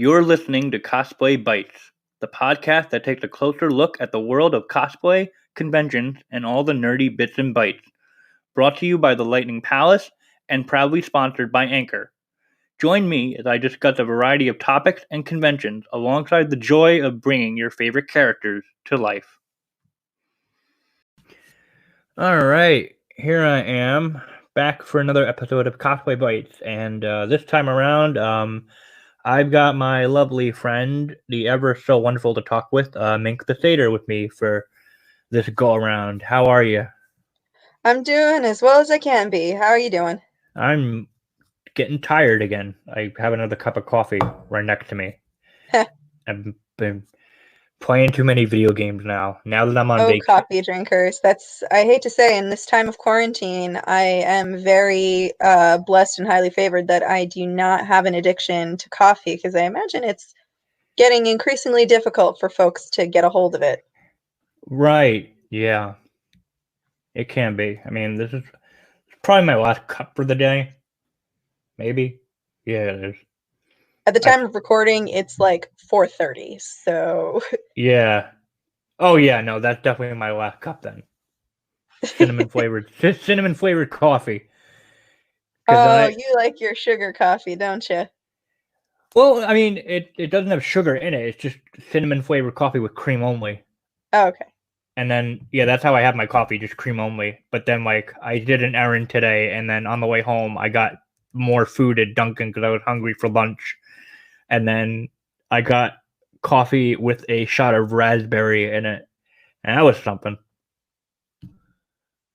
You're listening to Cosplay Bites, the podcast that takes a closer look at the world of cosplay, conventions, and all the nerdy bits and bytes. Brought to you by the Lightning Palace and proudly sponsored by Anchor. Join me as I discuss a variety of topics and conventions alongside the joy of bringing your favorite characters to life. Alright, here I am, back for another episode of Cosplay Bites, and this time around, I've got my lovely friend, the ever so wonderful to talk with, Mink the Satyr, with me for this go-around. How are you? I'm doing as well as I can be. How are you doing? I'm getting tired again. I have another cup of coffee right next to me. I've been playing too many video games now that I'm on vacation. Coffee drinkers. I hate to say, in this time of quarantine, I am very blessed and highly favored that I do not have an addiction to coffee, because I imagine it's getting increasingly difficult for folks to get a hold of it. Right, yeah. It can be. I mean, this is probably my last cup for the day. Maybe. Yeah, it is. At the time of recording, it's like 4:30, so... Yeah. Oh, yeah, no, that's definitely my last cup then. Cinnamon flavored coffee. Oh, you like your sugar coffee, don't you? Well, I mean, it doesn't have sugar in it. It's just cinnamon flavored coffee with cream only. Oh, okay. And then, yeah, that's how I have my coffee, just cream only. But then, like, I did an errand today, and then on the way home, I got more food at Dunkin' because I was hungry for lunch. And then I got coffee with a shot of raspberry in it. And that was something.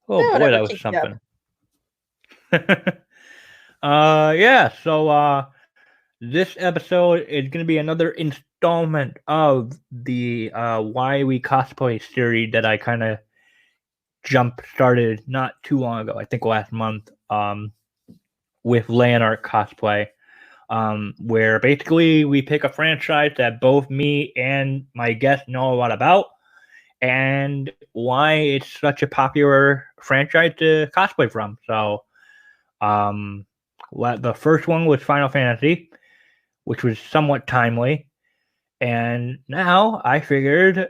Oh, boy, that was something. Yeah, so this episode is going to be another installment of the Why We Cosplay series that I kind of jump-started not too long ago, I think last month, with Leonard Cosplay, where basically we pick a franchise that both me and my guest know a lot about, and why it's such a popular franchise to cosplay from. So, the first one was Final Fantasy, which was somewhat timely. And now I figured,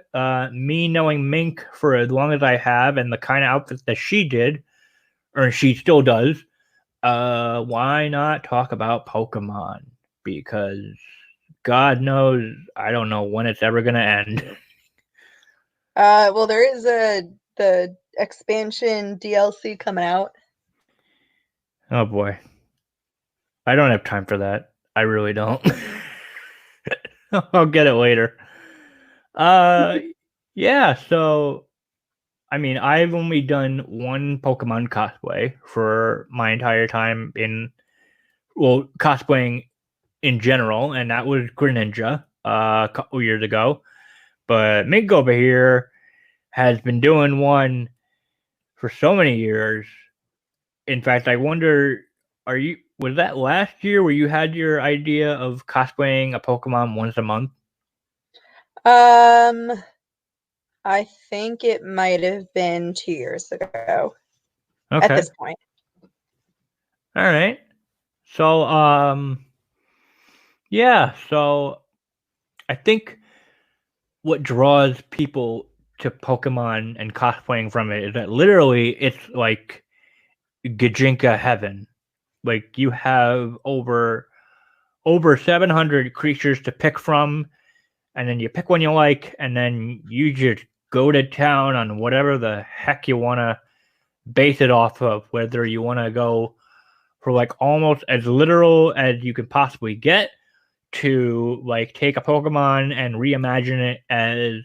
me knowing Mink for as long as I have and the kind of outfits that she did, or she still does, why not talk about Pokemon? Because God knows, I don't know when it's ever going to end. Well, there is the expansion DLC coming out. Oh boy. I don't have time for that. I really don't. I'll get it later. Yeah, so I mean, I've only done one Pokemon cosplay for my entire time cosplaying in general, and that was Greninja a couple years ago. But Mink over here has been doing one for so many years. In fact, I wonder, was that last year where you had your idea of cosplaying a Pokemon once a month? I think it might have been 2 years ago. Okay. At this point. All right. So, yeah, so I think what draws people to Pokemon and cosplaying from it is that literally it's like gijinka heaven. Like, you have over 700 creatures to pick from, and then you pick one you like, and then you just go to town on whatever the heck you want to base it off of, whether you want to go for like almost as literal as you can possibly get, to like take a Pokemon and reimagine it as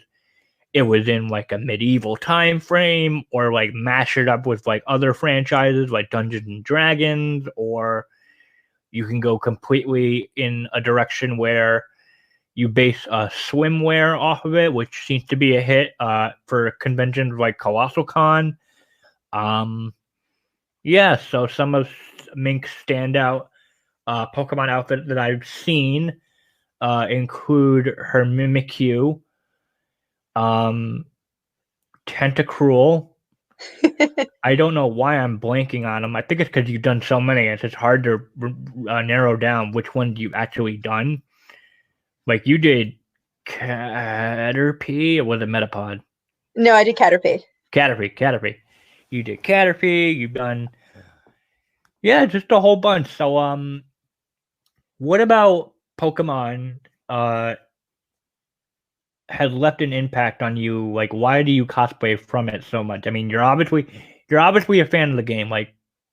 it was in like a medieval time frame, or like mash it up with like other franchises like Dungeons and Dragons, or you can go completely in a direction where you base swimwear off of it, which seems to be a hit for conventions like Colossal Con. Yeah, so some of Mink's standout Pokemon outfits that I've seen include her Mimikyu, Tentacruel. I don't know why I'm blanking on them. I think it's because you've done so many. It's hard to narrow down which one you've actually done. Like you did Caterpie, or was it Metapod? No, I did Caterpie. Caterpie. You did Caterpie. You've done, yeah, just a whole bunch. So what about Pokemon? Has left an impact on you? Like, why do you cosplay from it so much? I mean, you're obviously a fan of the game. Like,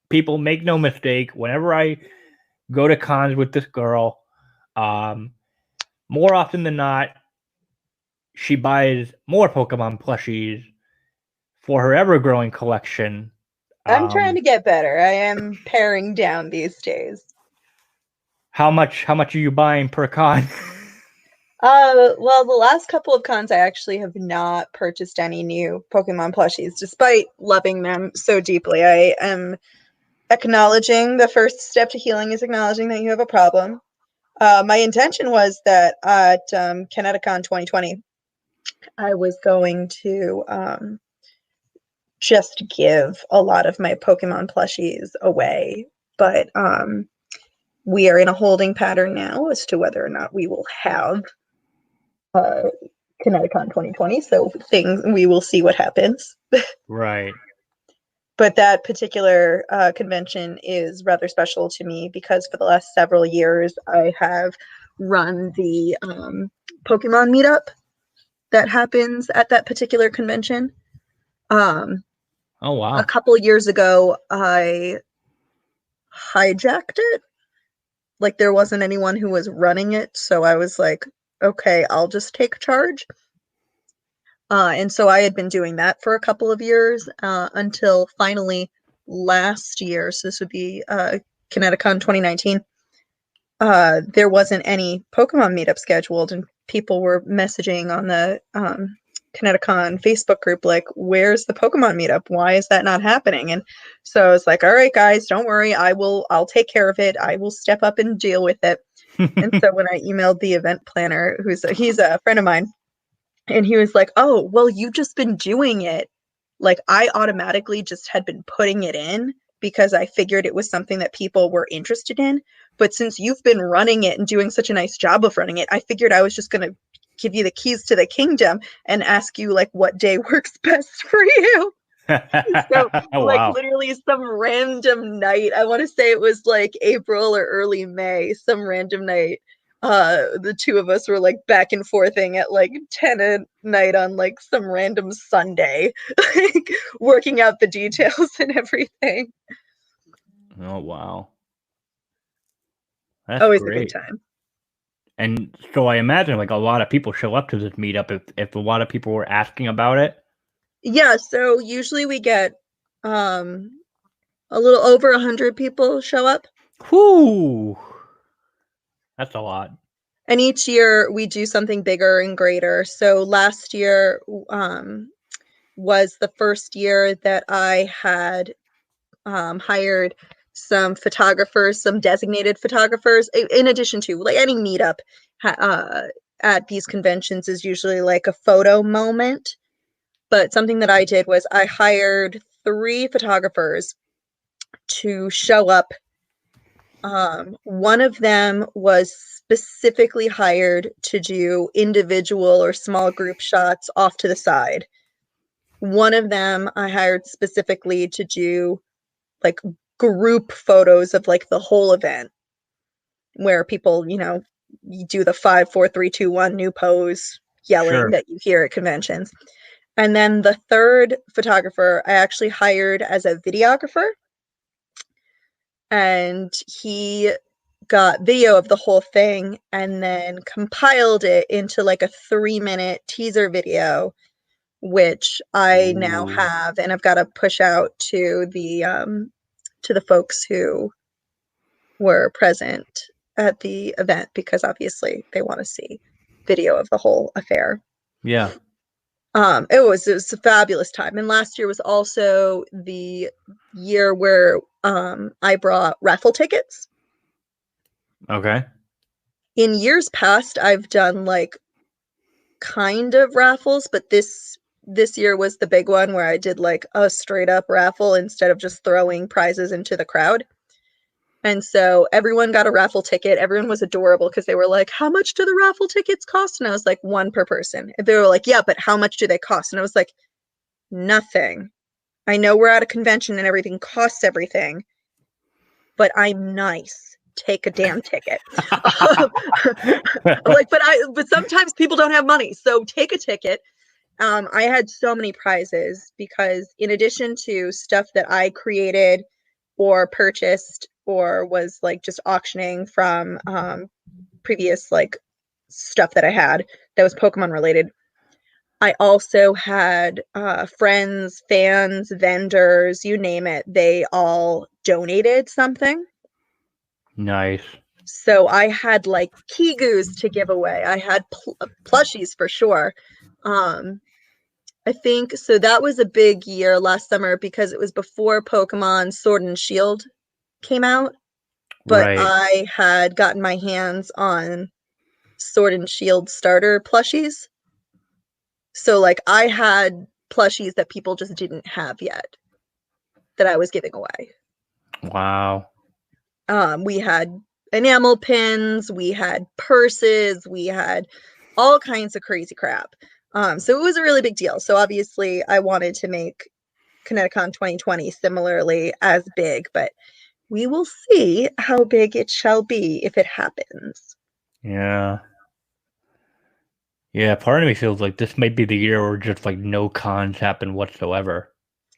people make no mistake. Whenever I go to cons with this girl, um, more often than not, she buys more Pokemon plushies for her ever growing collection. I'm trying Um, to get better. I am paring down these days. how much are you buying per con? Well, the last couple of cons, I actually have not purchased any new Pokemon plushies, despite loving them so deeply. I am acknowledging the first step to healing is acknowledging that you have a problem. My intention was that at Kineticon 2020, I was going to just give a lot of my Pokemon plushies away, but we are in a holding pattern now as to whether or not we will have uh, Kineticon 2020. So we will see what happens. Right. But that particular convention is rather special to me because for the last several years I have run the Pokemon meetup that happens at that particular convention. Um, Oh a wow. couple years ago, I hijacked it. Like there wasn't anyone who was running it, so I was like, okay, I'll just take charge. And so I had been doing that for a couple of years until finally last year. So this would be Kineticon 2019. There wasn't any Pokemon meetup scheduled, and people were messaging on the Kineticon Facebook group like, "Where's the Pokemon meetup? Why is that not happening?" And so I was like, "All right, guys, don't worry. I'll take care of it. I will step up and deal with it." And so when I emailed the event planner, he's a friend of mine, and he was like, "Oh, well, you've just been doing it." Like I automatically just had been putting it in because I figured it was something that people were interested in. But since you've been running it and doing such a nice job of running it, I figured I was just going to give you the keys to the kingdom and ask you like what day works best for you. So like Wow. literally some random night, I want to say it was like April or early May, some random night, the two of us were like back and forthing at like 10 at night on like some random Sunday, like working out the details and everything. Oh wow. That's Always a good great. time. And so I imagine like a lot of people show up to this meetup if a lot of people were asking about it. Yeah, so usually we get um a little over 100 people show up. Whoo! That's a lot. And each year we do something bigger and greater. So last year was the first year that I had hired some photographers, some designated photographers, in addition to like any meetup at these conventions is usually like a photo moment. But something that I did was I hired 3 photographers to show up. One of them was specifically hired to do individual or small group shots off to the side. One of them I hired specifically to do like group photos of like the whole event where people, you do the 5, 4, 3, 2, 1 new pose yelling Sure. that you hear at conventions. And then the third photographer I actually hired as a videographer, and he got video of the whole thing and then compiled it into like a 3-minute teaser video, which I now Ooh. have and I've got to push out to the folks who were present at the event because obviously they want to see video of the whole affair. Yeah. It was a fabulous time, and last year was also the year where I brought raffle tickets. Okay. In years past, I've done like kind of raffles, but this year was the big one where I did like a straight up raffle instead of just throwing prizes into the crowd. And so everyone got a raffle ticket. Everyone was adorable because they were like, how much do the raffle tickets cost? And I was like, one per person. And they were like, yeah, but how much do they cost? And I was like, nothing. I know we're at a convention and everything costs everything, but I'm nice. Take a damn ticket. Like, but sometimes people don't have money, so take a ticket. I had so many prizes because in addition to stuff that I created or purchased or was like just auctioning from previous like stuff that I had that was Pokemon related, I also had friends, fans, vendors, you name it. They all donated something. Nice. So I had like Kigus to give away. I had plushies for sure. I think so. That was a big year last summer because it was before Pokemon Sword and Shield came out. But Right. I had gotten my hands on Sword and Shield starter plushies. So like I had plushies that people just didn't have yet that I was giving away. Wow. We had enamel pins, we had purses, we had all kinds of crazy crap. So it was a really big deal. So obviously I wanted to make Kineticon 2020 similarly as big, but we will see how big it shall be if it happens. Yeah. Yeah, part of me feels like this might be the year where just like no cons happen whatsoever.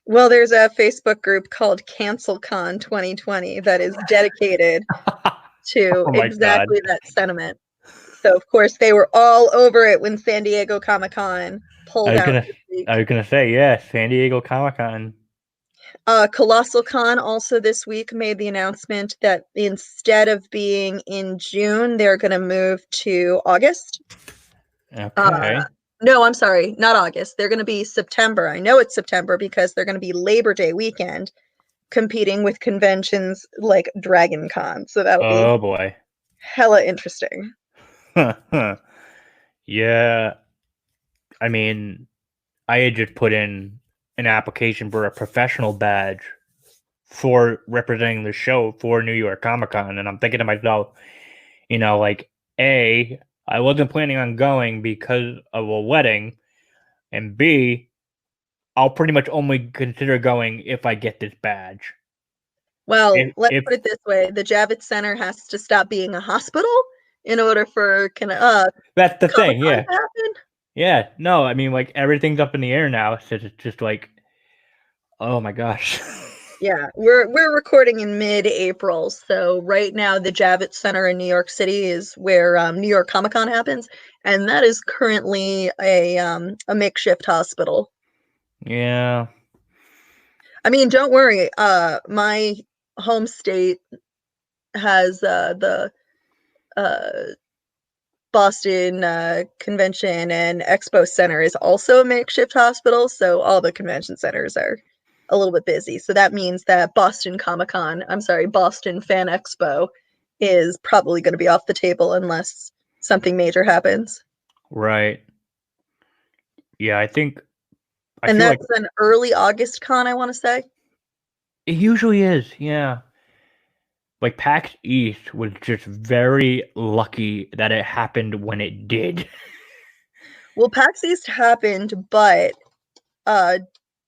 Well, there's a Facebook group called CancelCon 2020 that is dedicated to Oh my God. exactly that sentiment. So of course they were all over it when San Diego Comic-Con I pulled was out gonna this week. I was gonna say, yeah, San Diego Comic-Con. Colossal Con also this week made the announcement that instead of being in June, they're going to move to August. Okay. No, I'm sorry, not August. They're going to be September. I know it's September because they're going to be Labor Day weekend competing with conventions like Dragon Con. So that'll be Oh boy. hella interesting. Yeah, I mean, I had just put in an application for a professional badge for representing the show for New York Comic Con, and I'm thinking to myself, like, A, I wasn't planning on going because of a wedding, and B, I'll pretty much only consider going if I get this badge. Well, let's If put it this way. The Javits Center has to stop being a hospital in order for that's the thing, Comic-Con yeah. to happen. Yeah, no, I mean, like, everything's up in the air now, so it's just like, oh my gosh. Yeah, we're recording in mid-April, so right now the Javits Center in New York City is where New York Comic Con happens, and that is currently a makeshift hospital. Yeah. I mean, don't worry. My home state has the uh, Boston Convention and Expo Center is also a makeshift hospital, so all the convention centers are a little bit busy. So that means that Boston Comic Con, I'm sorry, Boston Fan Expo is probably going to be off the table unless something major happens. Right. Yeah, I And feel like that's an early August con, I want to say. it usually is, yeah. Like PAX East was just very lucky that it happened when it did. Well, PAX East happened, but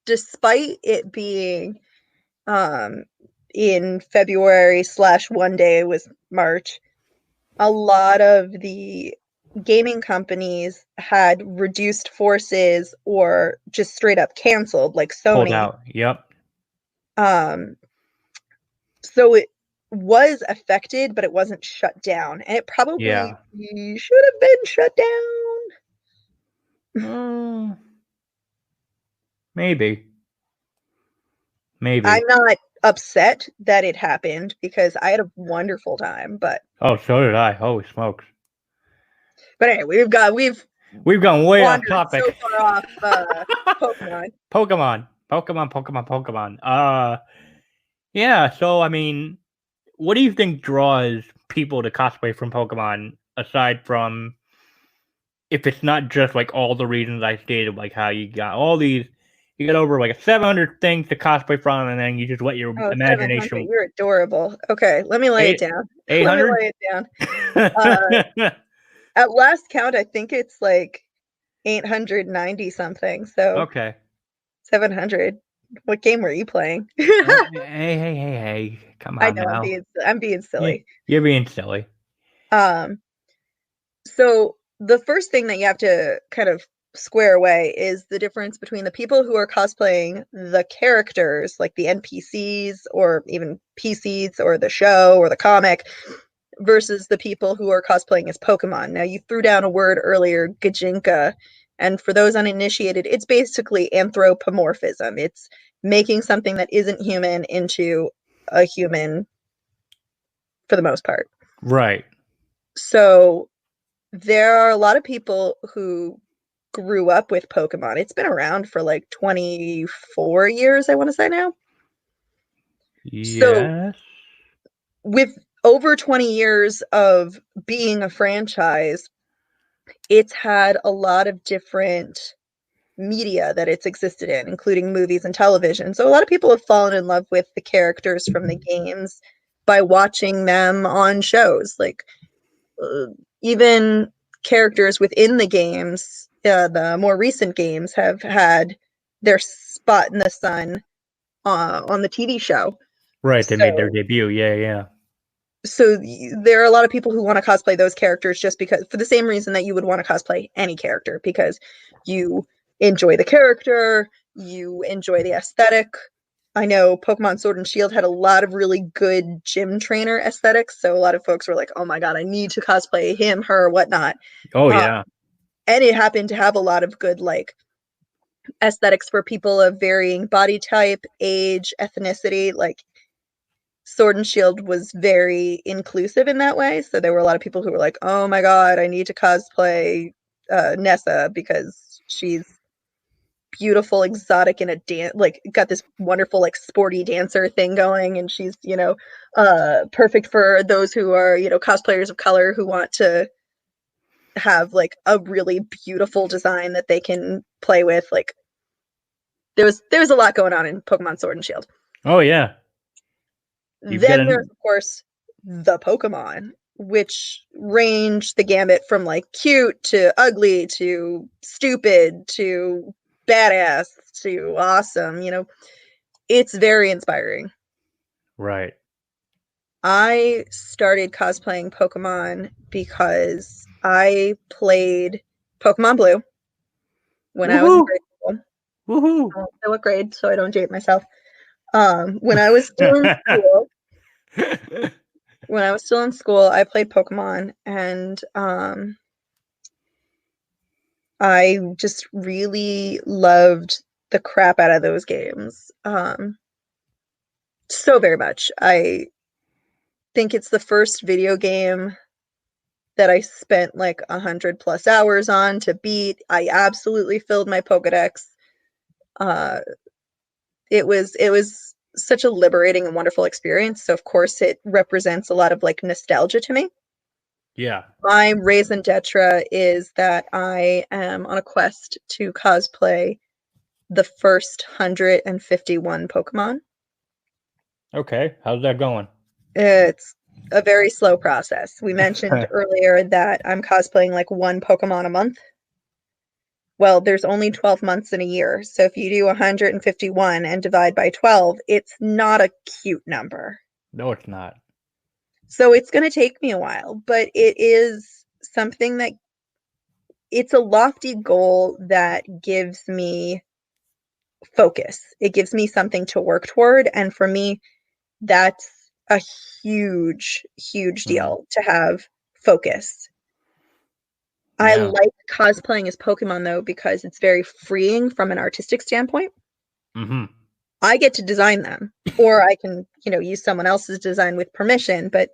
despite it being um, in February / one day was March, a lot of the gaming companies had reduced forces or just straight up canceled, like Pulled Sony. out. Yep. Um, so it was affected, but it wasn't shut down, and it probably Yeah. should have been shut down. Mm, maybe. Maybe. I'm not upset that it happened because I had a wonderful time, but Oh, so did I. Holy smokes. anyway, we've We've gone way off wandered so topic. far off Pokemon. Pokemon. Yeah, so I mean, what do you think draws people to cosplay from Pokemon aside from if it's not just like all the reasons I stated, like how you got all these You get over like 700 things to cosplay from, and then you just let your Oh, 700. imagination. You're adorable. Okay, let me lay it down. Let me 800. lay it down. At last count, I think it's like 890 something. So Okay. 700. What game were you playing? Hey! Come I on know now. I'm being silly. You're being silly. So the first thing that you have to kind of square away is the difference between the people who are cosplaying the characters, like the NPCs or even PCs or the show or the comic, versus the people who are cosplaying as Pokemon. Now, you threw down a word earlier, gijinka, and for those uninitiated, it's basically anthropomorphism. It's making something that isn't human into a human for the most part. Right. So there are a lot of people who grew up with Pokemon. It's been around for like 24 years, I want to say now. So Yes. with over 20 years of being a franchise, it's had a lot of different media that it's existed in, including movies and television. So a lot of people have fallen in love with the characters from the games by watching them on shows. Like even characters within the games, the more recent games have had their spot in the sun on the TV show. Right. They made their So debut. Yeah. so there are a lot of people who want to cosplay those characters just because, for the same reason that you would want to cosplay any character, because you enjoy the character, you enjoy the aesthetic. I know Pokemon Sword and Shield had a lot of really good gym trainer aesthetics, so a lot of folks were like, oh my god, I need to cosplay him, her, whatnot. Oh um, yeah. and it happened to have a lot of good like aesthetics for people of varying body type, age, ethnicity. Like Sword and Shield was very inclusive in that way. So there were a lot of people who were like, "Oh my god, I need to cosplay Nessa because she's beautiful, exotic, in a dance. Like got this wonderful like sporty dancer thing going, and she's perfect for those who are cosplayers of color who want to have like a really beautiful design that they can play with." Like there was a lot going on in Pokemon Sword and Shield. Oh yeah. You've got Then a. there's of course the Pokemon, which range the gamut from like cute to ugly to stupid to badass to awesome. It's very inspiring. Right. I started cosplaying Pokemon because I played Pokemon Blue when I was in Woohoo! grade school. Woohoo! I won't say what grade, so I don't date myself. When I was still in school, I played Pokemon, and I just really loved the crap out of those games. So very much. I think it's the first video game that I spent like 100+ hours on to beat. I absolutely filled my Pokedex. Uh, it was such a liberating and wonderful experience. So of course it represents a lot of like nostalgia to me. Yeah. My raison d'etre is that I am on a quest to cosplay the first 151 Pokemon. Okay. How's that going? It's a very slow process. We mentioned earlier that I'm cosplaying like one Pokemon a month. Well, there's only 12 months in a year. So if you do 151 and divide by 12, it's not a cute number. No, it's not. So it's going to take me a while, but it is something that it's a lofty goal that gives me focus. It gives me something to work toward. And for me, that's a huge, huge Mm. deal to have focus. I Yeah. like cosplaying as Pokemon though, because it's very freeing from an artistic standpoint. Mm-hmm. I get to design them, or I can, use someone else's design with permission, but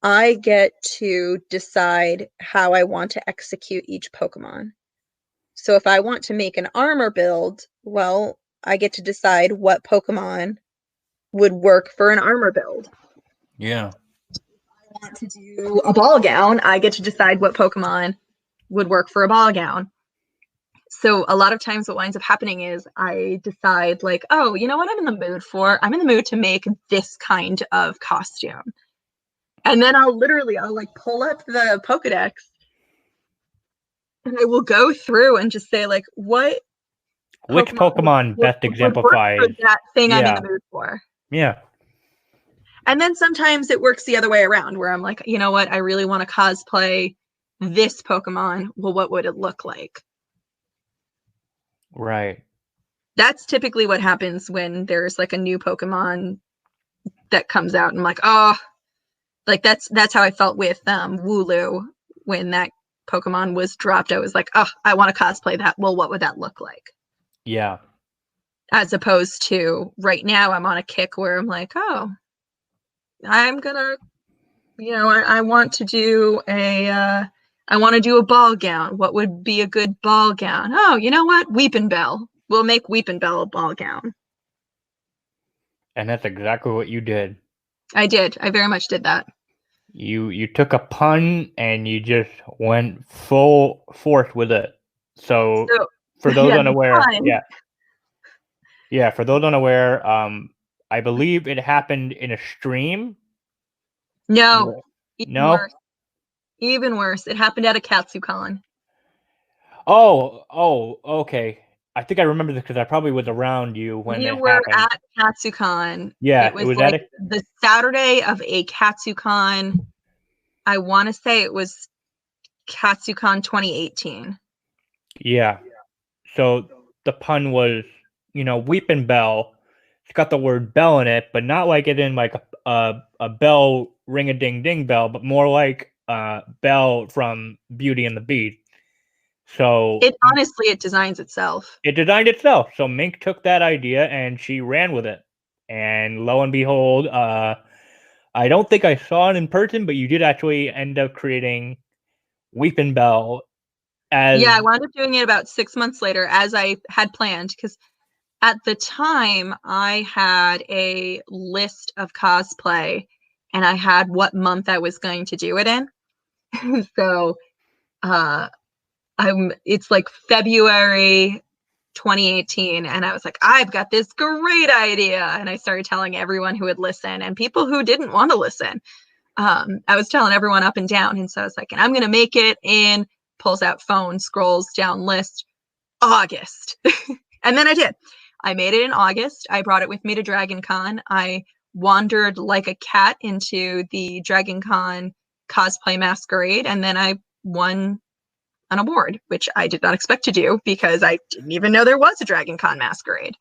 I get to decide how I want to execute each Pokemon. So if I want to make an armor build, well, I get to decide what Pokemon would work for an armor build. Yeah. I want to do a ball gown, I get to decide what Pokemon would work for a ball gown. So a lot of times what winds up happening is I decide like, oh, you know what I'm in the mood for? I'm in the mood to make this kind of costume. And then I'll like pull up the Pokedex and I will go through and just say like, what Which Pokemon Pokemon best would work for exemplifies? that thing I'm in Yeah, the mood for. yeah, And then sometimes it works the other way around where I'm like, you know what? I really want to cosplay this Pokemon. Well, what would it look like? right. That's typically what happens when there's like a new Pokemon that comes out. And I'm like, oh, like that's how I felt with Wooloo when that Pokemon was dropped. I was like, oh, I want to cosplay that. Well, what would that look like? Yeah, As opposed to right now, I'm on a kick where I'm like, oh, I'm gonna, I want to do I want to do a ball gown. What would be a good ball gown? Oh, you know what? Weepin' Bell. We'll make Weepin' Bell a ball gown. and that's exactly what you did. I did. I very much did that. You took a pun and you just went full force with it. So So for those yeah, the unaware, pun. yeah, for those unaware, I believe it happened in a stream. No, even No? worse. Even worse. It happened at a Katsucon. Oh, okay. I think I remember this because I probably was around you when You it were happened. at Katsucon. It Yeah, it was was at like a the Saturday of a Katsucon. I want to say it was Katsucon 2018. yeah. So the pun was, Weepin' Bell. It's got the word bell in it, but not like it in like a bell ring a ding ding bell, but more like Belle from Beauty and the Beast. So It honestly, it designs itself. it designed itself. So Mink took that idea and she ran with it. And lo and behold, I don't think I saw it in person, but you did actually end up creating Weepin' Bell as Yeah, I wound up doing it about 6 months later as I had planned because at the time I had a list of cosplay and I had what month I was going to do it in. So uh it's like February 2018 and I was like, I've got this great idea. And I started telling everyone who would listen and people who didn't want to listen. I was telling everyone up and down. And so I was like, and I'm going to make it in, pulls out phone, scrolls down list, August. And then I did. I made it in August. I brought it with me to Dragon Con. I wandered like a cat into the Dragon Con cosplay masquerade. And then I won an award, which I did not expect to do because I didn't even know there was a Dragon Con masquerade.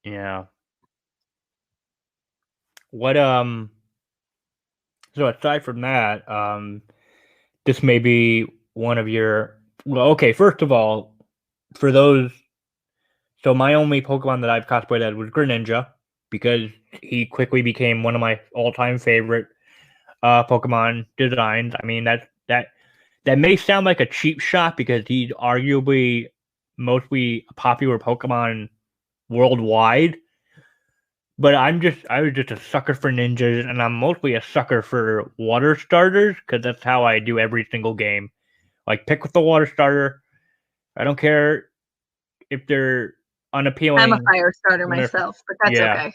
yeah. What so aside from that, this may be one of your well, okay, first of all, for those so my only Pokemon that I've cosplayed as was Greninja because he quickly became one of my all-time favorite Pokemon designs. I mean that may sound like a cheap shot because he's arguably mostly a popular Pokemon worldwide. But I was just a sucker for ninjas, and I'm mostly a sucker for water starters because that's how I do every single game. Like pick with the water starter. I don't care if they're I'm a unappealing. fire starter When they're myself, but that's yeah, okay.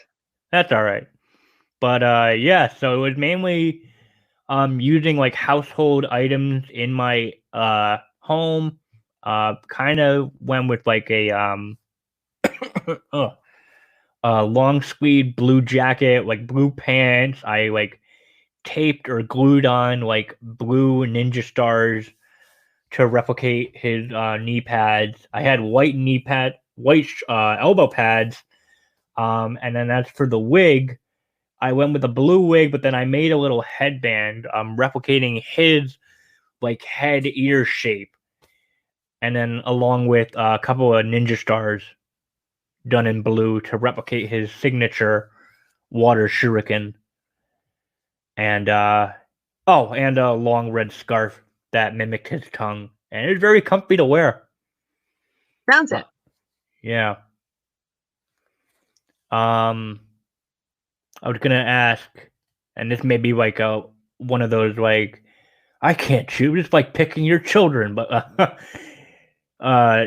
that's all right. But yeah, so it was mainly using like household items in my home. Kind of went with like uh, long sleeve blue jacket, like blue pants. I like taped or glued on like blue ninja stars to replicate his knee pads. I had white elbow pads. And then that's for the wig. I went with a blue wig, but then I made a little headband, replicating his like head ear shape, and then along with a couple of ninja stars done in blue to replicate his signature water shuriken, and and a long red scarf that mimicked his tongue, and it was very comfy to wear. Sounds it. Yeah. Um, I was gonna ask, and this may be like a one of those like I can't choose. It's like picking your children. But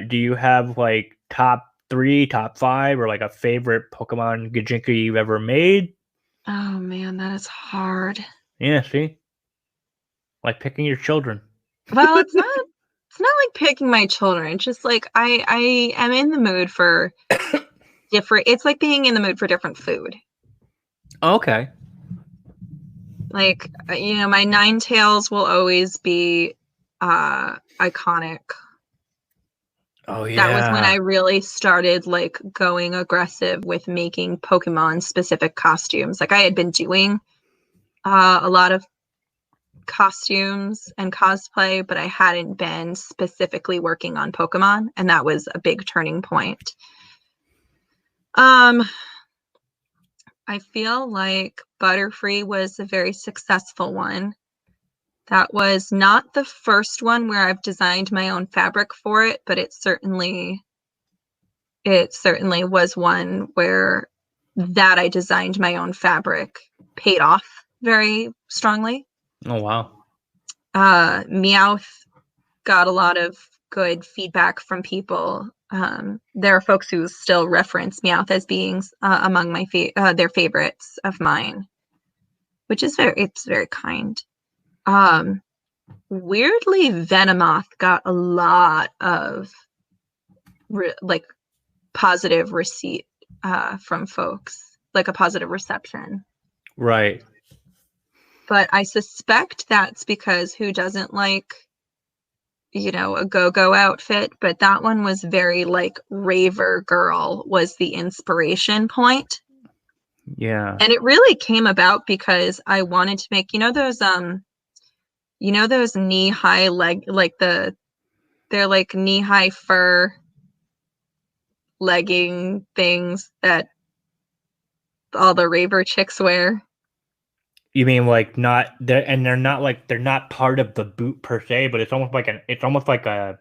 do you have like top 3, top 5, or like a favorite Pokemon gijinka you've ever made? Oh man, that is hard. Yeah, see, like picking your children. Well, it's not like picking my children. It's just like I am in the mood for different. It's like being in the mood for different food. Okay. Like my Ninetales will always be iconic. Oh That was when I yeah. really started like going aggressive with making Pokemon specific costumes. Like I had been doing a lot of costumes and cosplay, but I hadn't been specifically working on Pokemon, and that was a big turning point. Um, I feel like Butterfree was a very successful one. That was not the first one where I've designed my own fabric for it, but it certainly was one where that I designed my own fabric paid off very strongly. Oh wow. Meowth got a lot of good feedback from people. There are folks who still reference Meowth as being among their favorites of mine, which is very kind. Weirdly, Venomoth got a lot of like positive receipt from folks, like a positive reception. Right. But I suspect that's because who doesn't like a go-go outfit, but that one was very like raver girl was the inspiration point. Yeah. And it really came about because I wanted to make those knee-high leg like they're like knee-high fur legging things that all the raver chicks wear. You mean like not they're and they're not like they're not part of the boot per se, but it's almost like a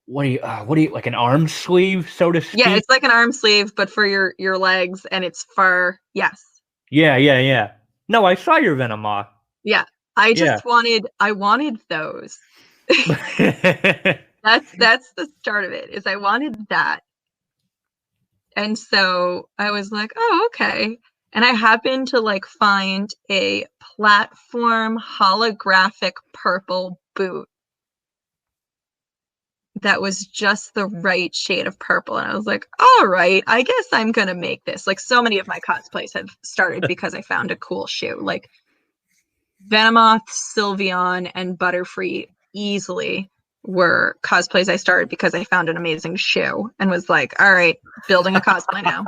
what do you like an arm sleeve, so to Yeah, speak? it's like an arm sleeve, but for your legs, and it's fur. Yes. Yeah, yeah, yeah. No, I saw your Venomoth. Yeah. I Yeah. just wanted those. That's the start of it, is I wanted that. And so I was like, oh, okay. And I happened to like find a platform holographic purple boot that was just the right shade of purple. And I was like, all right, I guess I'm gonna make this. Like so many of my cosplays have started because I found a cool shoe. Like Venomoth, Sylveon, and Butterfree easily were cosplays I started because I found an amazing shoe and was like, all right, building a cosplay now.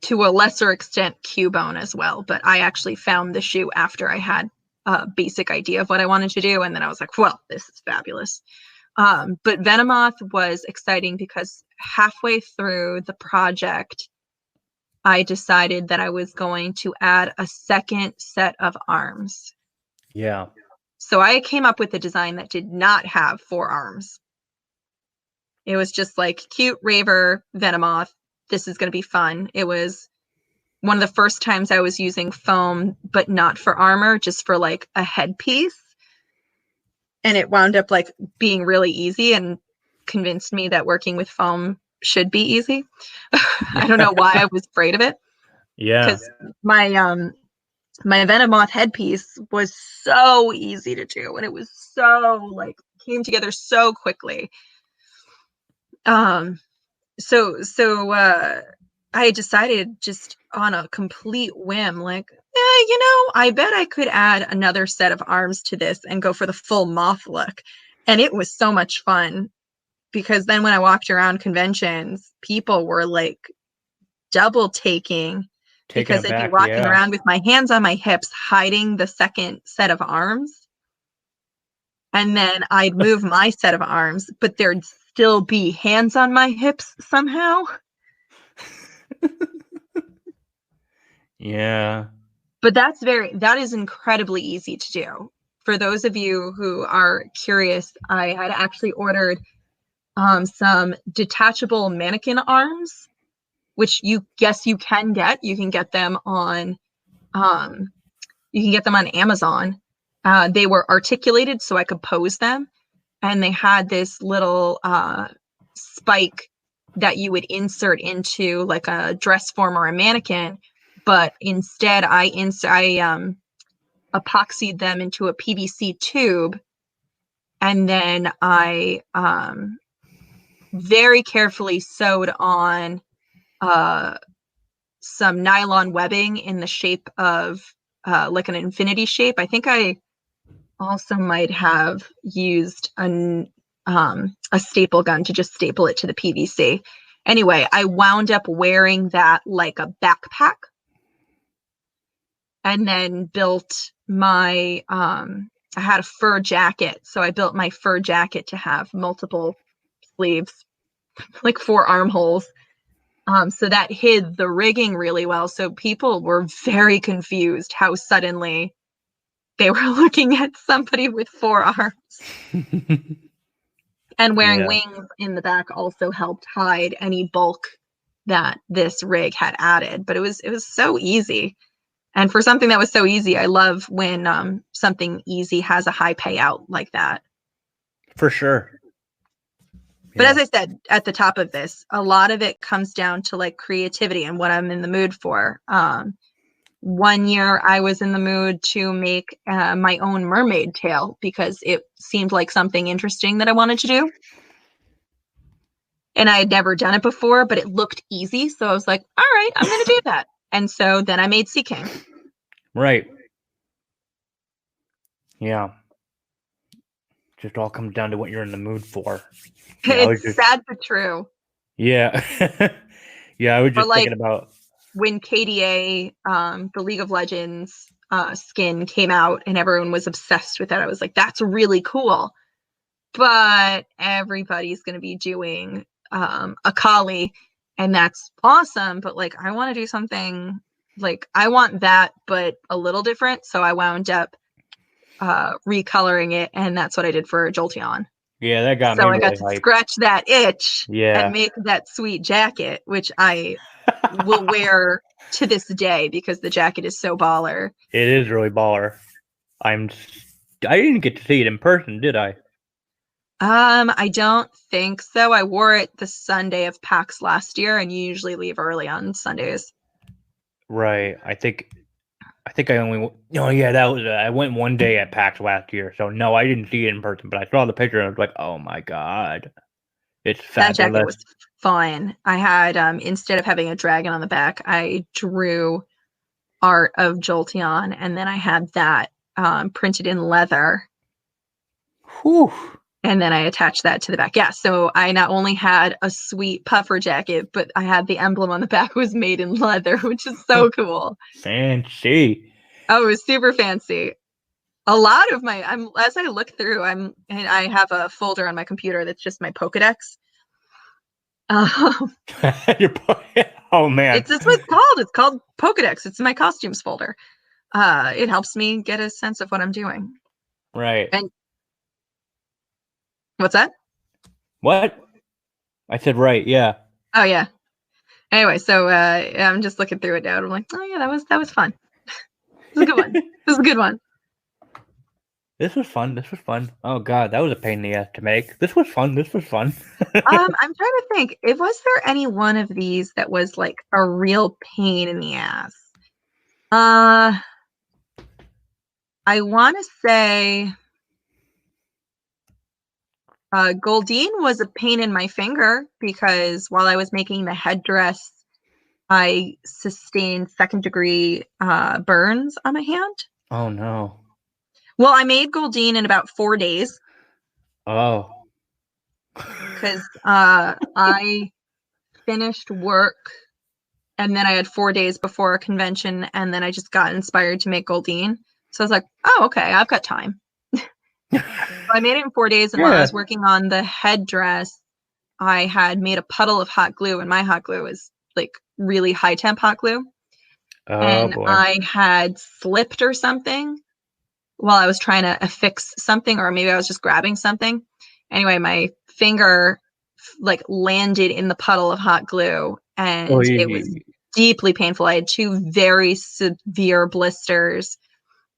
To a lesser extent, Cubone as well, but I actually found the shoe after I had a basic idea of what I wanted to do, and then I was like, well, this is fabulous. But Venomoth was exciting because halfway through the project, I decided that I was going to add a second set of arms. Yeah. So I came up with a design that did not have 4 arms. It was just like cute Raver Venomoth. This is going to be fun. It was one of the first times I was using foam, but not for armor, just for like a headpiece. And it wound up like being really easy and convinced me that working with foam should be easy. I don't know why I was afraid of it, Yeah. because my Venomoth headpiece was so easy to do, and it was so like came together so quickly. So I decided just on a complete whim, like, I bet I could add another set of arms to this and go for the full moth look. And it was so much fun because then when I walked around conventions, people were like double taking Taking because it I'd be back, walking yeah. around with my hands on my hips, hiding the second set of arms. And then I'd move my set of arms, but there'd still be hands on my hips somehow. Yeah. But that is incredibly easy to do. For those of you who are curious, I had actually ordered some detachable mannequin arms, which you can get. You can get them on You can get them on Amazon. They were articulated so I could pose them. And they had this little spike that you would insert into like a dress form or a mannequin. But instead, I epoxied them into a PVC tube. And then I very carefully sewed on some nylon webbing in the shape of like an infinity shape. I think I also might have used a staple gun to just staple it to the PVC. Anyway, I wound up wearing that like a backpack, and then built my I had a fur jacket, so I built my fur jacket to have multiple sleeves, like 4 armholes. So that hid the rigging really well. So people were very confused how suddenly they were looking at somebody with 4 arms. And wearing wings in the back also helped hide any bulk that this rig had added. But it was so easy. And for something that was so easy, I love when something easy has a high payout like that. For sure. But as I said at the top of this, a lot of it comes down to like creativity and what I'm in the mood for. One year I was in the mood to make my own mermaid tail because it seemed like something interesting that I wanted to do. And I had never done it before, but it looked easy. So I was like, all right, I'm going to do that. And so then I made Sea King. Right. Yeah. Just all comes down to what you're in the mood for. It's sad but true. Yeah. Yeah, I was just thinking about when KDA, the League of Legends skin came out and everyone was obsessed with that. I was like, that's really cool. But everybody's going to be doing Akali, and that's awesome. But like, I want to do something like I want that, but a little different. So I wound up recoloring it, and that's what I did for Jolteon. Yeah, that got me. So really I got to hyped. scratch that itch and make that sweet jacket, which I will wear to this day because the jacket is so baller. It is really baller. I didn't get to see it in person, did I? I don't think so. I wore it the Sunday of PAX last year, and you usually leave early on Sundays. Right. I think I only. Oh yeah, that was. I went one day at PAX last year, so no, I didn't see it in person. But I saw the picture and I was like, "Oh my god, it's fabulous." That jacket was fun. I had instead of having a dragon on the back, I drew art of Jolteon, and then I had that printed in leather. Whew. And then I attached that to the back. Yeah, so I not only had a sweet puffer jacket, but I had the emblem on the back was made in leather, which is so cool. Fancy. Oh, it was super fancy. A lot of my, as I look through, and I have a folder on my computer that's just my Pokedex. Oh man, it's what it's called. It's called Pokedex. It's my costumes folder. It helps me get a sense of what I'm doing. Right. And what's that? What? I said right. Yeah. Oh yeah. Anyway, so I'm just looking through it now. And I'm like, oh yeah, that was fun. This is a good one. This is a good one. This was fun. This was fun. Oh god, that was a pain in the ass to make. This was fun. This was fun. I'm trying to think. Was there any one of these that was like a real pain in the ass? I want to say Goldeen was a pain in my finger because while I was making the headdress, I sustained 2nd-degree burns on my hand. Oh no. Well, I made Goldeen in about 4 days. Oh. Because I finished work and then I had 4 days before a convention and then I just got inspired to make Goldeen. So I was like, oh, okay, I've got time. So I made it in 4 days, and while I was working on the headdress, I had made a puddle of hot glue, and my hot glue is like really high temp hot glue. Oh, and boy. I had slipped or something while I was trying to affix something, or maybe I was just grabbing something. Anyway, my finger like landed in the puddle of hot glue, and it was deeply painful. I had 2 very severe blisters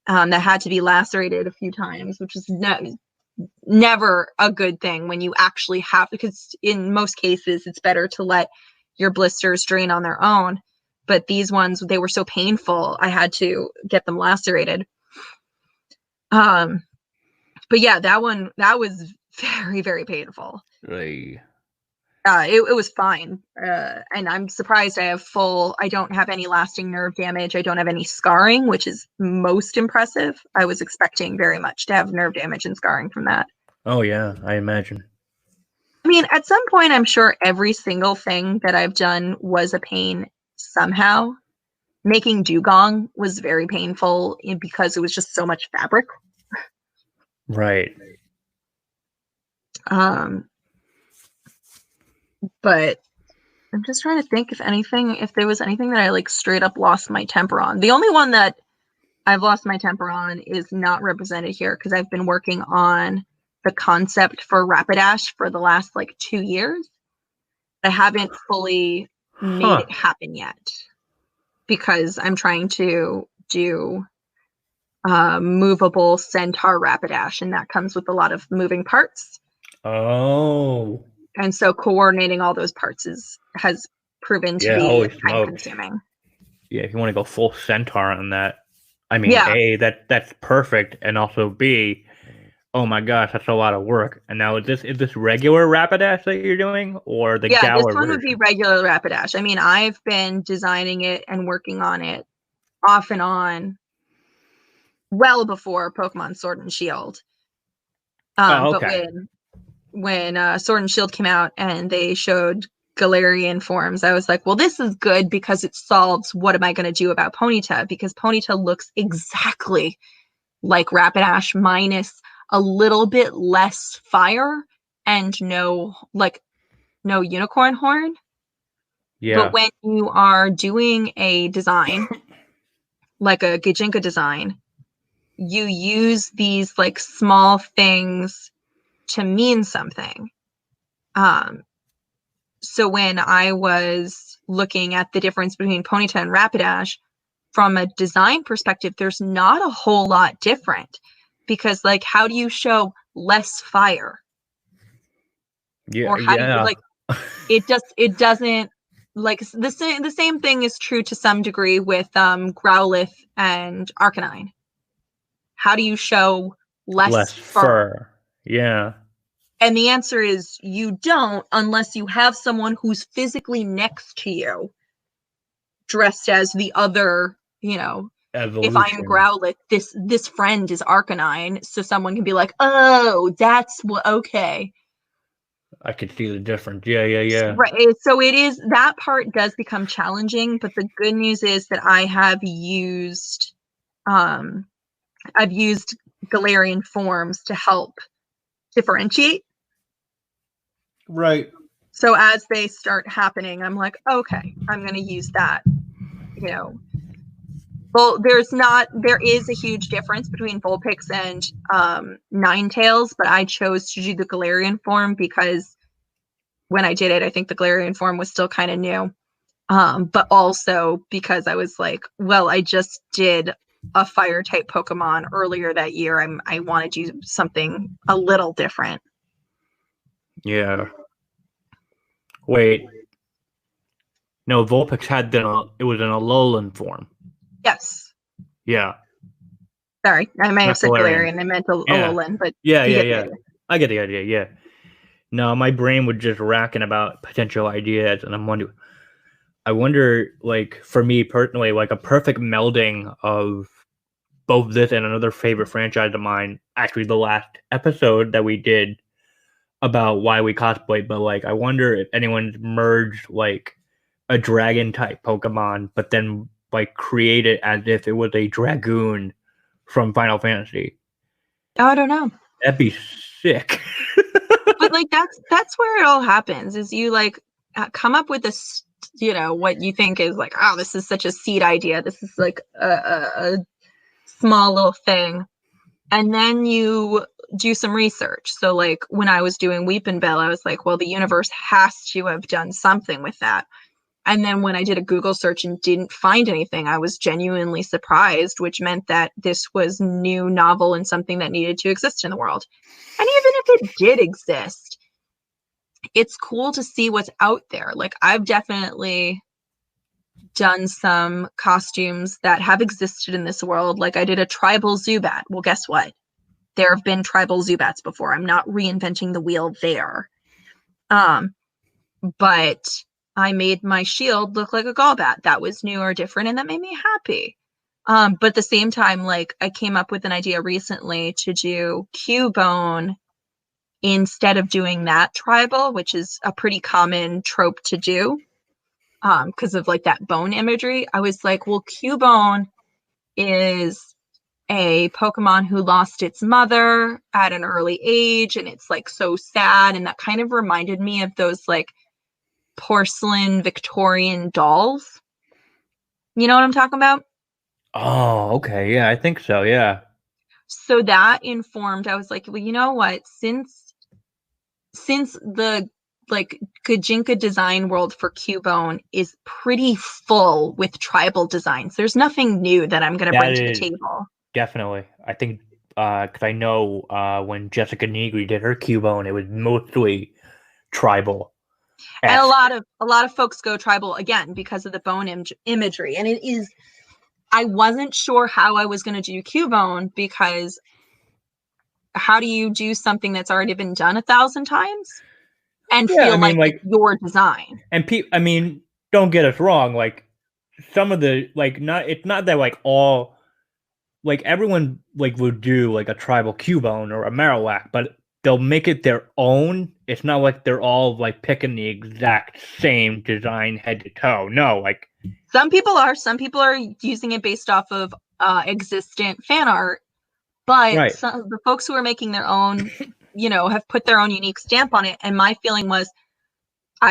that had to be lacerated a few times, which is never a good thing when you actually have, because in most cases it's better to let your blisters drain on their own. But these ones, they were so painful, I had to get them lacerated. But yeah, that was very, very painful. Hey. It was fine. And I'm surprised I don't have any lasting nerve damage. I don't have any scarring, which is most impressive. I was expecting very much to have nerve damage and scarring from that. Oh yeah, I imagine. I mean, at some point, I'm sure every single thing that I've done was a pain somehow. Making dugong was very painful because it was just so much fabric. Right. But I'm just trying to think if there was anything that I like straight up lost my temper on. The only one that I've lost my temper on is not represented here because I've been working on the concept for Rapidash for the last like 2 years. I haven't fully made it happen yet because I'm trying to do movable centaur Rapidash, and that comes with a lot of moving parts. Oh. And so coordinating all those parts has proven to be time consuming. Yeah, if you want to go full centaur on that, I mean, yeah. A, that's perfect, and also B, oh my gosh, that's a lot of work. And now is this regular Rapidash that you're doing, or the Galar this one would be regular Rapidash. I mean, I've been designing it and working on it off and on well before Pokemon Sword and Shield. Okay. But when Sword and Shield came out and they showed Galarian forms, I was like, well, this is good because it solves what am I going to do about Ponyta, because Ponyta looks exactly like Rapidash minus a little bit less fire and no unicorn horn. Yeah. But when you are doing a design like a gijinka design, you use these like small things to mean something. So when I was looking at the difference between Ponyta and Rapidash, from a design perspective, there's not a whole lot different, because like, how do you show less fire? Yeah, or how do you, like, it doesn't, like, the same thing is true to some degree with Growlithe and Arcanine. How do you show less fur? Yeah. And the answer is you don't, unless you have someone who's physically next to you dressed as the other, evolution. If I'm Growlithe, this friend is Arcanine, so someone can be like, oh, that's okay. I could see the difference. Yeah. Right. So it is, that part does become challenging, but the good news is that I have used Galarian forms to help differentiate. Right. So as they start happening, I'm like, okay, I'm going to use that. Well, there is a huge difference between Vulpix and Ninetales, but I chose to do the Galarian form because when I did it, I think the Galarian form was still kind of new. But also because I was like, well, I just did a fire type Pokemon earlier that year. I want to do something a little different. Yeah. Wait. No, Vulpix it was an Alolan form. Yes. Yeah. Sorry, I may have said Galarian. I meant Alolan, but yeah. I get the idea. Yeah. No, my brain was just racking about potential ideas, and I wonder, like, for me personally, like a perfect melding of both this and another favorite franchise of mine. Actually, the last episode that we did about why we cosplay, but like, I wonder if anyone's merged like a dragon type Pokemon, but then like create it as if it was a dragoon from Final Fantasy. Oh, I don't know. That'd be sick. But like, that's where it all happens, is you like come up with this, what you think is like, oh, this is such a seed idea. This is like a small little thing. And then you do some research. So like when I was doing Weepinbell, I was like, well, the universe has to have done something with that. And then when I did a Google search and didn't find anything, I was genuinely surprised, which meant that this was new, novel, and something that needed to exist in the world. And even if it did exist, it's cool to see what's out there. Like, I've definitely done some costumes that have existed in this world. Like, I did a tribal Zubat. Well, guess what? There have been tribal Zubats before. I'm not reinventing the wheel there. But I made my shield look like a Golbat. That was new or different, and that made me happy. But at the same time, like, I came up with an idea recently to do Cubone instead of doing that tribal, which is a pretty common trope to do because of like that bone imagery. I was like, well, Cubone is a Pokemon who lost its mother at an early age, and it's like so sad, and that kind of reminded me of those like porcelain Victorian dolls. You know what I'm talking about? Oh, okay. Yeah, I think so. Yeah. So that informed, I was like, well, you know what? Since the like gijinka design world for Cubone is pretty full with tribal designs, there's nothing new that I'm going to That bring to the is table. definitely. I think because I know when Jessica Negri did her Cubone, it was mostly tribal. And a lot of folks go tribal again because of the bone imagery. And it is, I wasn't sure how I was going to do Cubone, because how do you do something that's already been done 1,000 times and Yeah, I feel like mean, it's your design? and I mean, don't get us wrong. Like some of the not, it's not that like all like everyone like would do like a tribal Cubone or a Marowak, but they'll make it their own. It's not like they're all like picking the exact same design head to toe. No, like Some people are using it based off of existent fan art, but right. some of the folks who are making their own, have put their own unique stamp on it. And my feeling was,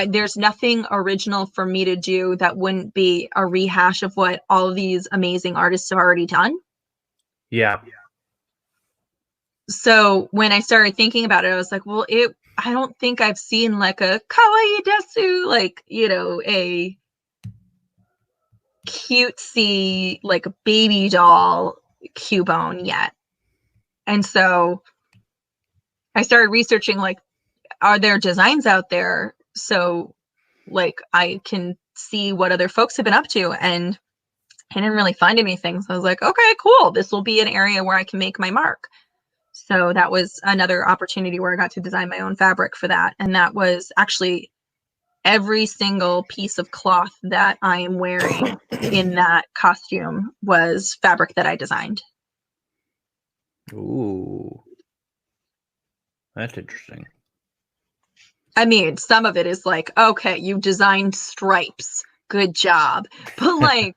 there's nothing original for me to do that wouldn't be a rehash of what all of these amazing artists have already done. Yeah. So when I started thinking about it, I was like, well, I don't think I've seen like a kawaii desu, like, a cutesy, like baby doll Cubone yet. And so I started researching, like, are there designs out there? So like I can see what other folks have been up to, and I didn't really find anything. So I was like, okay, cool. This will be an area where I can make my mark. So that was another opportunity where I got to design my own fabric for that. And that was actually every single piece of cloth that I am wearing in that costume was fabric that I designed. Ooh, that's interesting. I mean, some of it is like, okay, you designed stripes. Good job. But like,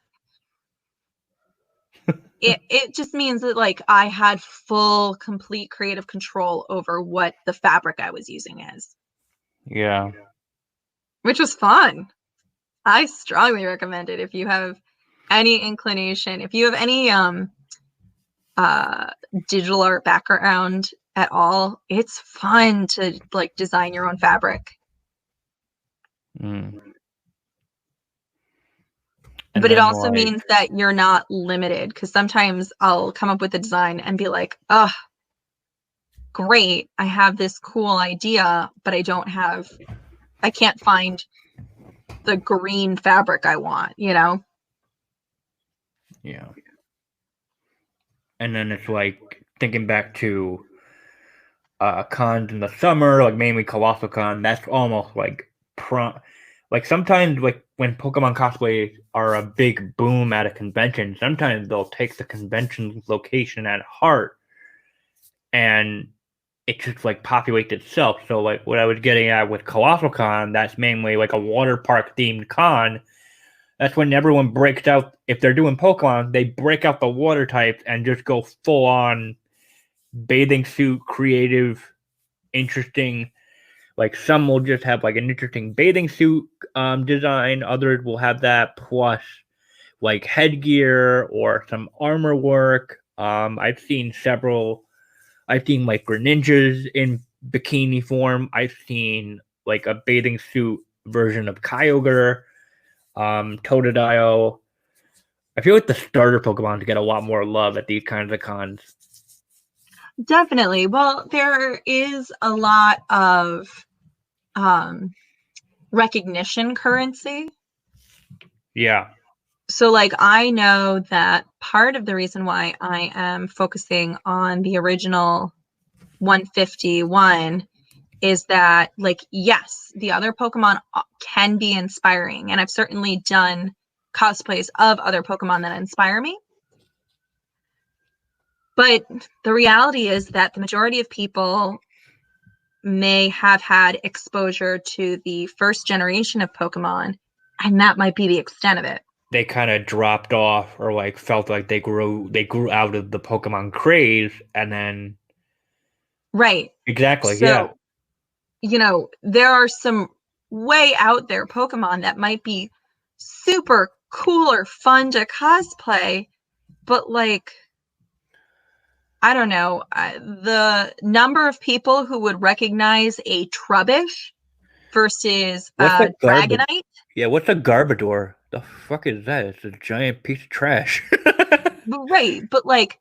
it just means that like I had full, complete creative control over what the fabric I was using is. Yeah. Which was fun. I strongly recommend it if you have any inclination, if you have any digital art background at all. It's fun to like design your own fabric. Mm. But it also means that you're not limited, because sometimes I'll come up with a design and be like, oh, great, I have this cool idea, but I can't find the green fabric I want, Yeah. And then it's like thinking back to cons in the summer, like mainly Colossal Con, that's almost like like sometimes like when Pokemon cosplays are a big boom at a convention, sometimes they'll take the convention location at heart and it just like populates itself. So like what I was getting at with Colossal Con, that's mainly like a water park themed con. That's when everyone breaks out. If they're doing Pokemon, they break out the water types and just go full on bathing suit, creative, interesting. Like some will just have like an interesting bathing suit design. Others will have that plus like headgear or some armor work. I've seen several. I've seen like Greninjas in bikini form. I've seen like a bathing suit version of Kyogre. Totodile. I feel like the starter Pokemon get a lot more love at these kinds of cons. Definitely. Well, there is a lot of recognition currency. Yeah. So, like, I know that part of the reason why I am focusing on the original 151 is that, like, yes, the other Pokemon can be inspiring, and I've certainly done cosplays of other Pokemon that inspire me. But the reality is that the majority of people may have had exposure to the first generation of Pokemon, and that might be the extent of it. They kind of dropped off, or like felt like they grew out of the Pokemon craze, and then Right. exactly, So, there are some way out there Pokemon that might be super cool or fun to cosplay, but like, I don't know, the number of people who would recognize a Trubbish versus what's a Dragonite. Yeah, what's a Garbodor? The fuck is that? It's a giant piece of trash. Right, but like,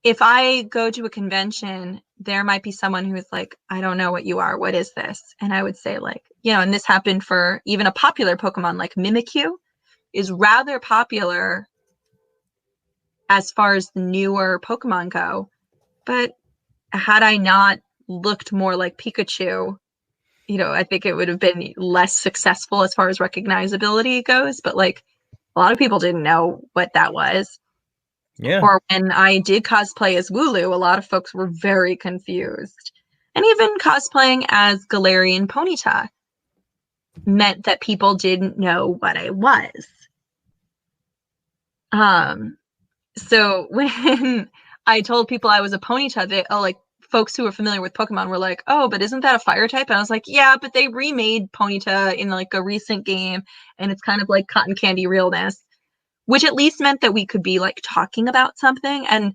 if I go to a convention, there might be someone who is like, I don't know what you are. What is this? And I would say, like, and this happened for even a popular Pokemon like Mimikyu is rather popular as far as the newer Pokemon go. But had I not looked more like Pikachu, I think it would have been less successful as far as recognizability goes. But like, a lot of people didn't know what that was. Yeah. Or when I did cosplay as Wooloo, a lot of folks were very confused. And even cosplaying as Galarian Ponyta meant that people didn't know what I was. So when I told people I was a Ponyta, they like folks who were familiar with Pokemon were like, "Oh, but isn't that a fire type?" And I was like, "Yeah, but they remade Ponyta in like a recent game, and it's kind of like cotton candy realness." Which at least meant that we could be like talking about something. And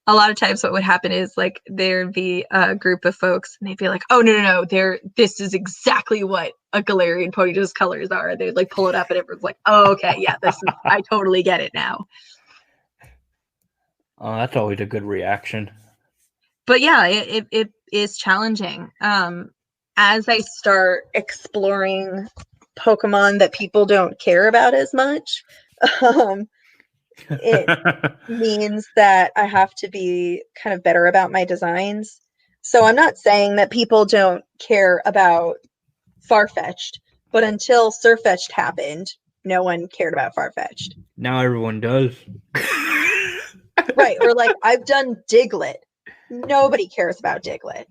a lot of times what would happen is like there'd be a group of folks and they'd be like, oh no, this is exactly what a Galarian Ponyta's colors are. They'd like pull it up and everyone's like, oh, okay, yeah, I totally get it now. Oh, that's always a good reaction. But yeah, it is challenging. As I start exploring Pokemon that people don't care about as much, it means that I have to be kind of better about my designs. So I'm not saying that people don't care about Farfetch'd, but until Surfetch'd happened, no one cared about Farfetch'd. Now everyone does. Right, or like, I've done Diglett. Nobody cares about Diglett.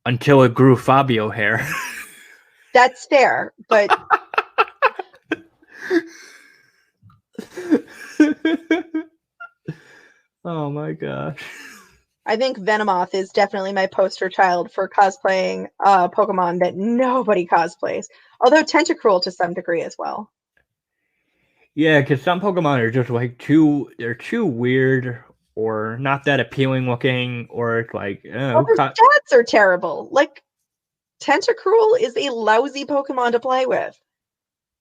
Until it grew Fabio hair. That's fair, but oh my gosh. I think Venomoth is definitely my poster child for cosplaying Pokemon that nobody cosplays. Although Tentacruel to some degree as well. Yeah, because some Pokemon are just like they're too weird or not that appealing looking, or it's like, Well, their stats are terrible. Like, Tentacruel is a lousy Pokemon to play with.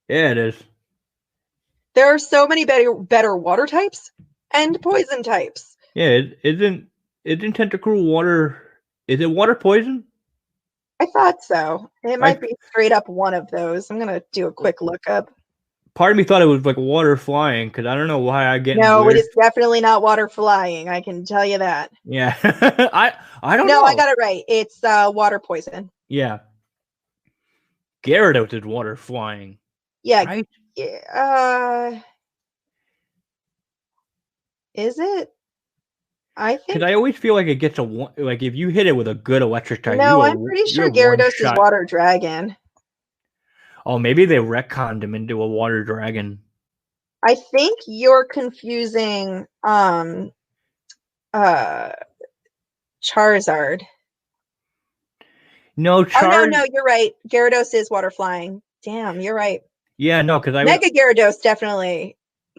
Yeah, it is. There are so many better water types and poison types. Yeah, isn't Tentacruel water? Is it water poison? I thought so. It might be straight up one of those. I'm gonna do a quick look up. Part of me thought it was like water flying, because I don't know why I get. No, it is definitely not water flying. I can tell you that. Yeah, I don't know. No, I got it right. It's water poison. Yeah. Gyarados is water flying. Yeah. Right? Yeah. Is it? I think. Because I always feel like it gets like if you hit it with a good electric type. No, I'm pretty sure Gyarados is water dragon. Oh, maybe they retconned him into a water dragon. I think you're confusing Charizard. No, no, you're right. Gyarados is water flying. Damn, you're right. Yeah, no, because Mega Gyarados definitely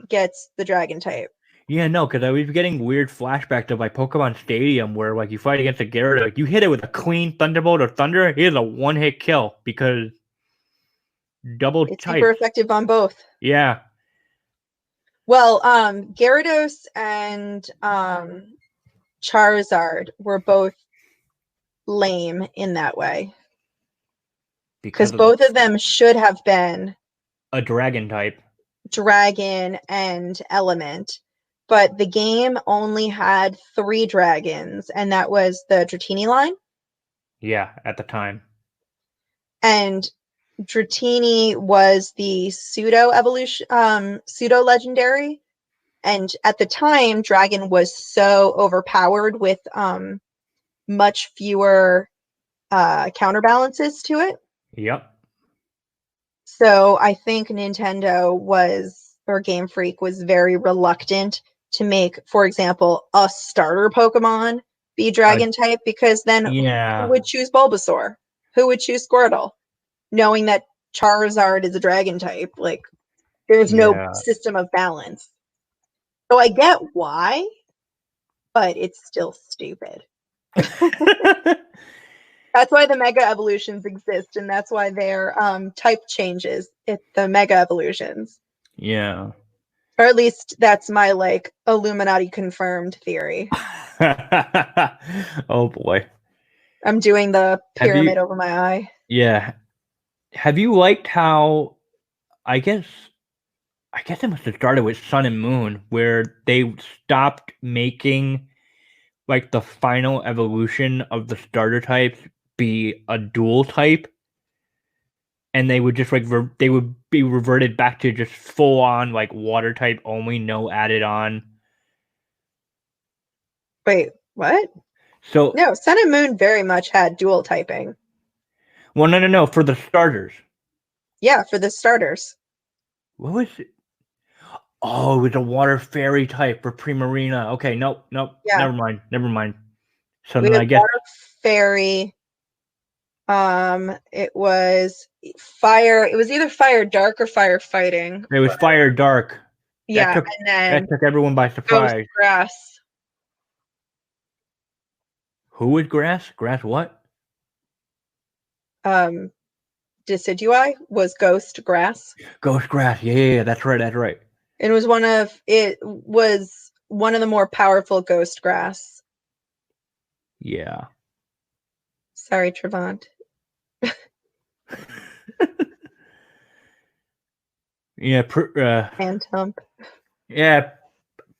gets the dragon type. Yeah, no, because I was getting weird flashbacks of like Pokemon Stadium where like you fight against a Gyarados, like you hit it with a clean Thunderbolt or Thunder, it is a one-hit kill because double It's super types. effective on both. Yeah. Well, Gyarados and Charizard were both lame in that way. Because Because of both of them should have been a dragon type. dragon and element. But the game only had 3 dragons, and that was the Dratini line. Yeah, at the time. And Dratini was the pseudo evolution, pseudo legendary. And at the time, Dragon was so overpowered with much fewer counterbalances to it. Yep. So I think Nintendo was, or Game Freak was very reluctant to make, for example, a starter Pokemon be Dragon type, because then who would choose Bulbasaur? Who would choose Squirtle? Knowing that Charizard is a Dragon type, like there's no system of balance. So I get why, but it's still stupid. That's why the Mega Evolutions exist, and that's why they're type changes at the Mega Evolutions. Yeah. Or at least that's my like Illuminati confirmed theory. Oh boy. I'm doing the pyramid over my eye. Yeah. Have you liked how I guess it must have started with Sun and Moon, where they stopped making like the final evolution of the starter types be a dual type, and they would just like they would be reverted back to just full on like water type only, no added on. Wait, what? So no, Sun and Moon very much had dual typing. Well, no, for the starters. Yeah, for the starters. What was it? Oh, it was a water fairy type for Primarina. Okay, nope. Yeah. Never mind. So we then had I guess water fairy. It was fire. It was either fire dark or fire fighting. It was fire dark. Yeah, and then that took everyone by surprise. Ghost grass. Who was grass? Grass what? Decidui was ghost grass. Ghost grass. Yeah, that's right. It was one of the more powerful ghost grass. Yeah. Sorry, Trevant. Yeah, and hump. Yeah,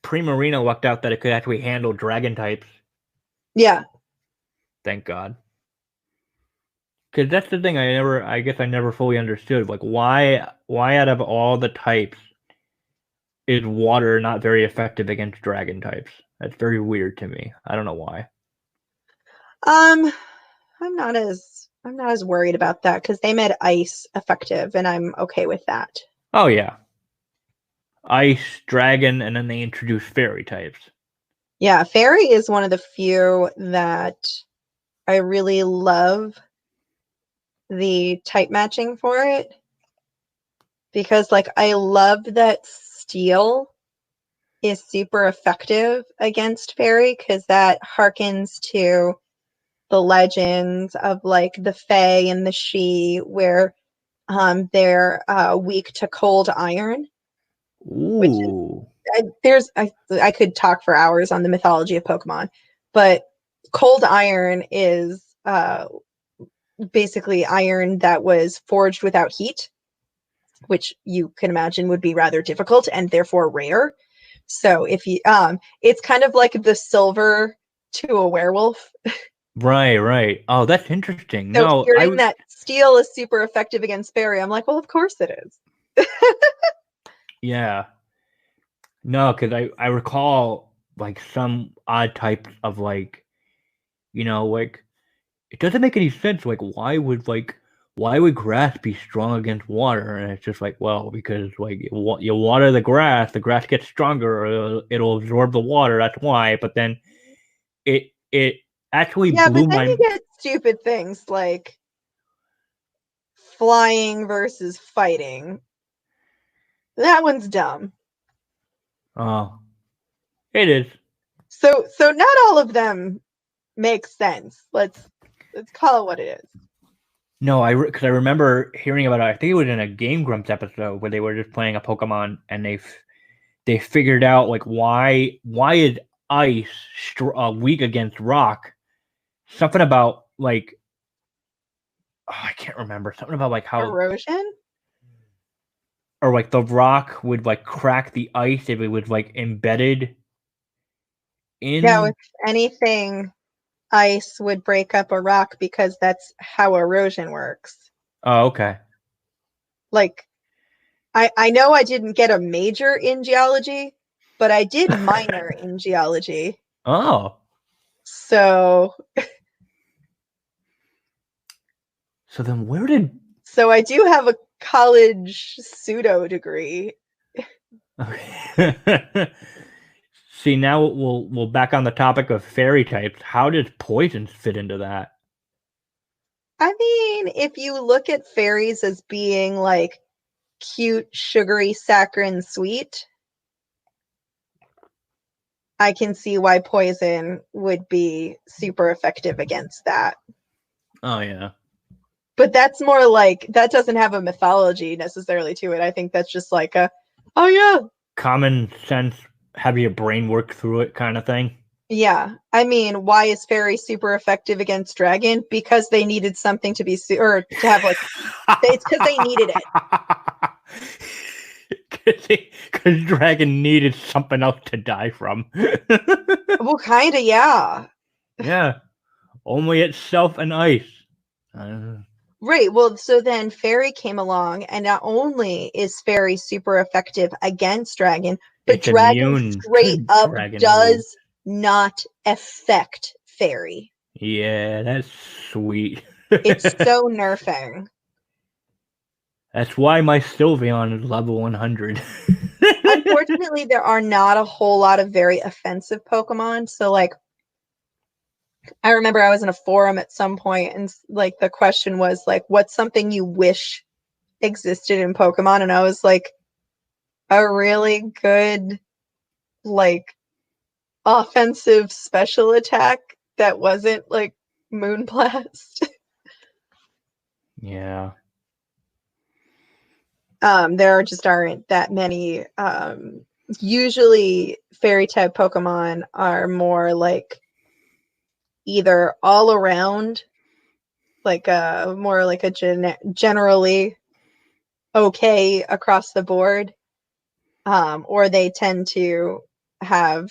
Primarina lucked out that it could actually handle dragon types. Yeah. Thank God. Because that's the thing I guess I never fully understood. Like, why out of all the types is water not very effective against dragon types? That's very weird to me. I don't know why. I'm not as worried about that because they made ice effective, and I'm okay with that. Oh yeah, ice, dragon, and then they introduced fairy types. Yeah, fairy is one of the few that I really love the type matching for it, because like I love that steel is super effective against fairy, because that harkens to the legends of like the Fae and the She, where they're weak to cold iron. Ooh. I could talk for hours on the mythology of Pokemon, but cold iron is basically iron that was forged without heat, which you can imagine would be rather difficult and therefore rare. So if you it's kind of like the silver to a werewolf. Right. Oh, that's interesting. So No, hearing that steel is super effective against fairy, I'm like, well, of course it is. Yeah. No, because I recall like some odd types of like, like it doesn't make any sense. Like, why would grass be strong against water? And it's just like, well, because like you water the grass gets stronger, or it'll absorb the water. That's why. But then it actually blew but then you get stupid things like flying versus fighting. That one's dumb. Oh, it is. So not all of them make sense. Let's call it what it is. No, because I remember hearing about it. I think it was in a Game Grumps episode where they were just playing a Pokemon and they figured out like why is ice weak against rock? Something about like I can't remember. Something about like how Erosion? or like the rock would like crack the ice if it was like embedded No, in. if anything, ice would break up a rock because that's how erosion works. Oh, okay. Like, I know I didn't get a major in geology, but I did minor in geology. Oh, So so then where did? so I do have a college pseudo degree. See, now we'll back on the topic of fairy types. How does poisons fit into that? I mean, if you look at fairies as being like cute, sugary, saccharine sweet, I can see why poison would be super effective against that. Oh yeah. But that's more like that doesn't have a mythology necessarily to it. I think that's just like a, oh yeah, Common sense, have your brain work through it kind of thing. yeah. I mean, why is fairy super effective against dragon? Because they needed something to be or to have like it's because they needed it. Because dragon needed something else to die from. Well, kind of, yeah. Yeah, only itself and ice. Right. Well, so then fairy came along, and not only is fairy super effective against dragon, but It's dragon immune straight to up dragon moves. does not affect fairy. Yeah, that's sweet. It's so nerfing. That's why my Sylveon is level 100. Unfortunately, there are not a whole lot of very offensive Pokemon. So, like, I remember I was in a forum at some point, and like the question was like, "What's something you wish existed in Pokemon?" And I was like, "A really good, like, offensive special attack that wasn't like Moonblast." Yeah. There just aren't that many. Usually, fairy type Pokemon are more like either all around, like a more like a generally okay across the board, or they tend to have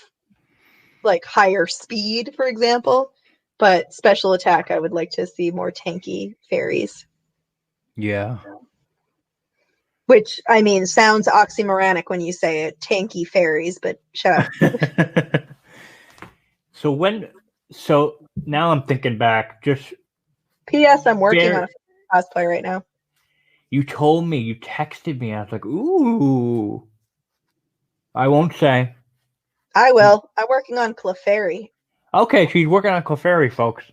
like higher speed, for example. But special attack, I would like to see more tanky fairies. Yeah. Which, I mean, sounds oxymoronic when you say it, tanky fairies, but shut up. So now I'm thinking back, just P.S. I'm working on fair. a cosplay right now. You told me, you texted me. I was like, ooh. I won't say. I will. I'm working on Clefairy. Okay, she's working on Clefairy, folks.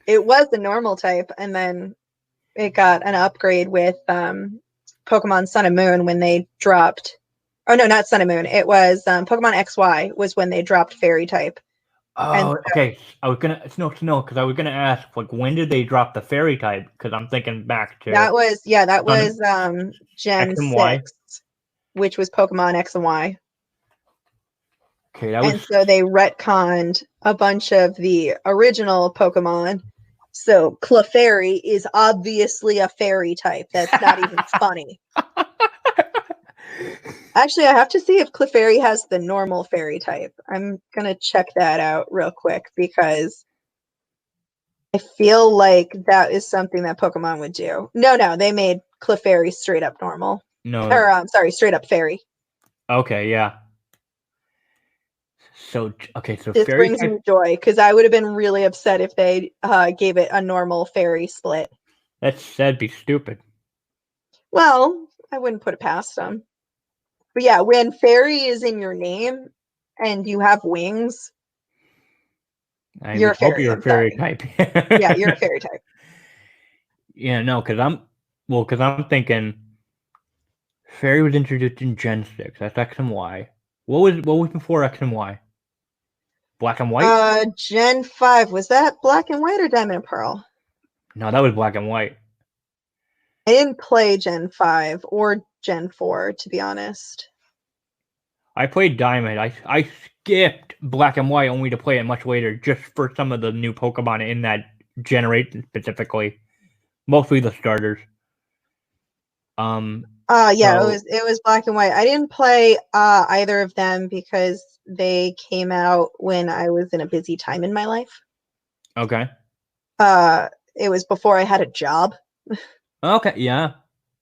It was the normal type, and then it got an upgrade with Pokemon Sun and Moon when they dropped. Oh no, not Sun and Moon. It was Pokemon XY was when they dropped Fairy type. And Oh, okay. I was gonna no, because I was gonna ask, like, when did they drop the fairy type? Because I'm thinking back to that was X Gen and Y. 6, which was Pokemon X and Y. Okay, that And was so they retconned a bunch of the original Pokemon. So Clefairy is obviously a fairy type. That's not even funny. Actually, I have to see if Clefairy has the normal fairy type. I'm gonna check that out real quick because I feel like that is something that Pokemon would do. No, they made Clefairy straight up normal. no. Or sorry, straight up fairy. Okay, yeah. So okay, so This fairy brings type. me joy because I would have been really upset if they gave it a normal fairy split. That'd be stupid. Well, I wouldn't put it past them. But yeah, when fairy is in your name and you have wings, I you're would a hope fairy. you're a I'm fairy sorry. type. Yeah, you're a fairy type. Yeah, no, because I'm thinking fairy was introduced in Gen 6. That's X and Y. What was before X and Y? Black and white? Gen 5, was that black and white or diamond and pearl? No, that was black and white. I didn't play Gen 5 or Gen 4, to be honest. I played Diamond. I skipped Black and White only to play it much later, just for some of the new Pokemon in that generation specifically. Mostly the starters. Yeah, So it was Black and White. I didn't play either of them because they came out when I was in a busy time in my life. okay. It was before I had a job. Okay, yeah.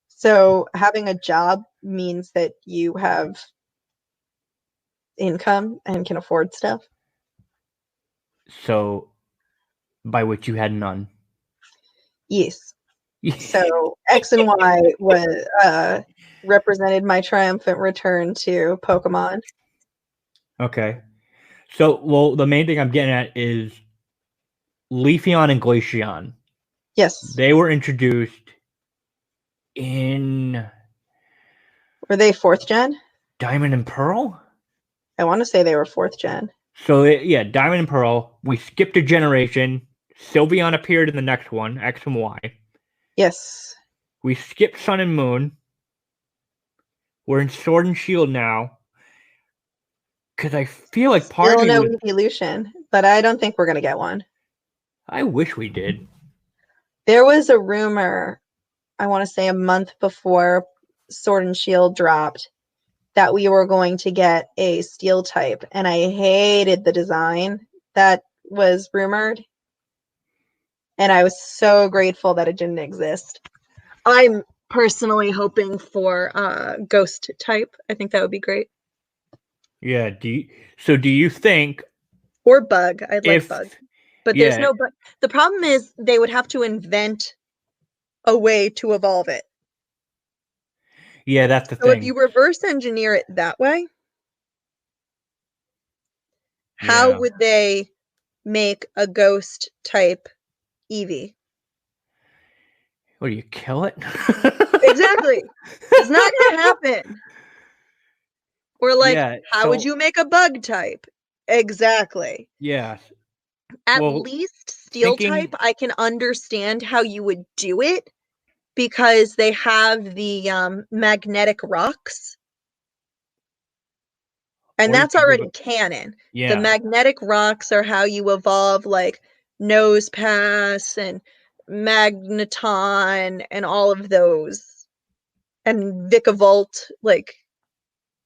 So having a job means that you have income and can afford stuff. So by which you had none. Yes. So X and Y was represented my triumphant return to Pokemon. Okay. So, well, the main thing I'm getting at is Leafeon and Glaceon. Yes. They were introduced in Were they 4th gen? Diamond and Pearl? I want to say they were 4th gen. So, yeah, Diamond and Pearl. We skipped a generation. Sylveon appeared in the next one, X and Y. Yes. We skipped Sun and Moon. We're in Sword and Shield now. Because I feel like part Still of me no was... evolution, but I don't think we're going to get one. I wish we did. There was a rumor, I want to say a month before Sword and Shield dropped, that we were going to get a steel type, and I hated the design that was rumored. And I was so grateful that it didn't exist. I'm personally hoping for ghost type. I think that would be great. Yeah, do you think... Or bug. I'd like bug. But there's yeah, no bug. The problem is they would have to invent a way to evolve it. yeah, that's the So if thing. you reverse engineer it that way, how Yeah. would they make a ghost type Eevee? What do you kill it? Exactly. It's not going to happen. Or like, Yeah, how would you make a bug type? Exactly. yeah. At Well, least steel thinking... type, I can understand how you would do it because they have the magnetic rocks. And that's already canon. Yeah. The magnetic rocks are how you evolve like Nose Pass and Magneton and all of those. And Vikavolt,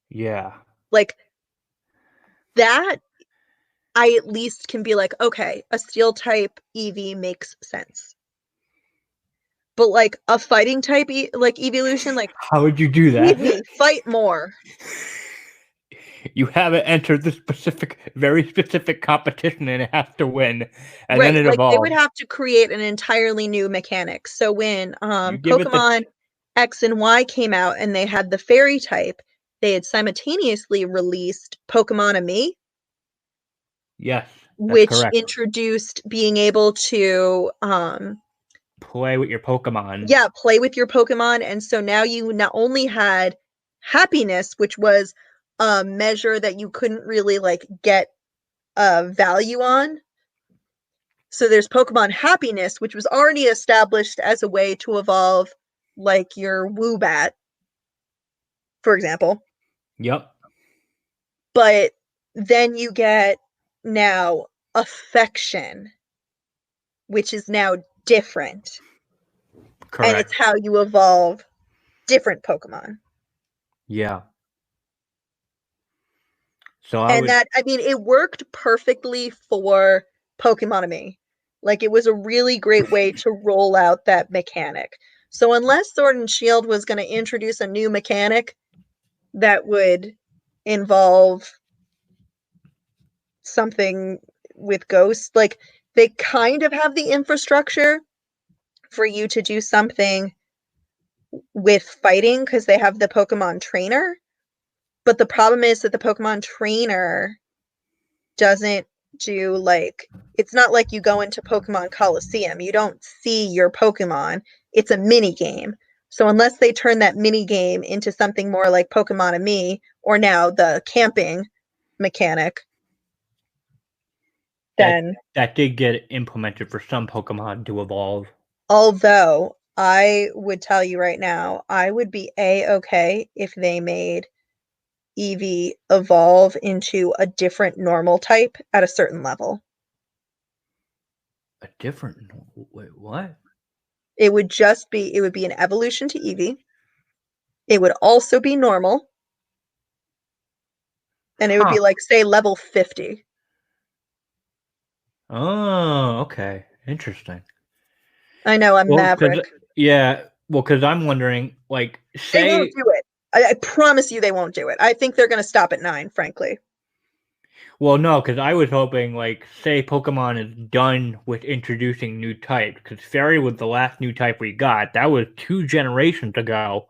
Yeah. like that, I at least can be like, okay, a steel type Eevee makes sense. But like a fighting type like evolution, like how would you do that? Eevee, fight more. You haven't entered the very specific competition and it has to win, and right, then it like evolves. they would have to create an entirely new mechanic. So when Pokemon X and Y came out and they had the fairy type, they had simultaneously released Pokemon Me. Yes, which correct. Introduced being able to play with your Pokemon. Yeah, play with your Pokemon. And so now you not only had happiness, which was a measure that you couldn't really like get a value on. So there's Pokemon happiness, which was already established as a way to evolve like your Woobat, for example. Yep. But then you get now affection, which is now different. Correct. And it's how you evolve different Pokemon. Yeah. So I mean, it worked perfectly for Pokemon Me. Like, it was a really great way to roll out that mechanic. So unless Sword and Shield was going to introduce a new mechanic that would involve something with ghosts, like, they kind of have the infrastructure for you to do something with fighting because they have the Pokemon trainer. But the problem is that the Pokemon trainer doesn't do like, it's not like you go into Pokemon Coliseum. You don't see your Pokemon. It's a mini game. So unless they turn that mini game into something more like Pokemon Me or now the camping mechanic, then that did get implemented for some Pokemon to evolve. although I would tell you right now, I would be A-okay if they made Eevee evolve into a different normal type at a certain level. A different. Wait, what? It would be an evolution to Eevee. It would also be normal, and it would Huh. be like, say, level 50. Oh, okay. Interesting. I know, I'm Well, because Maverick. yeah, well, because I'm wondering, like, They won't say, do it. I promise you they won't do it. I think they're going to stop at 9, frankly. well, no, because I was hoping, like, say Pokemon is done with introducing new types, because Fairy was the last new type we got. That was 2 generations ago.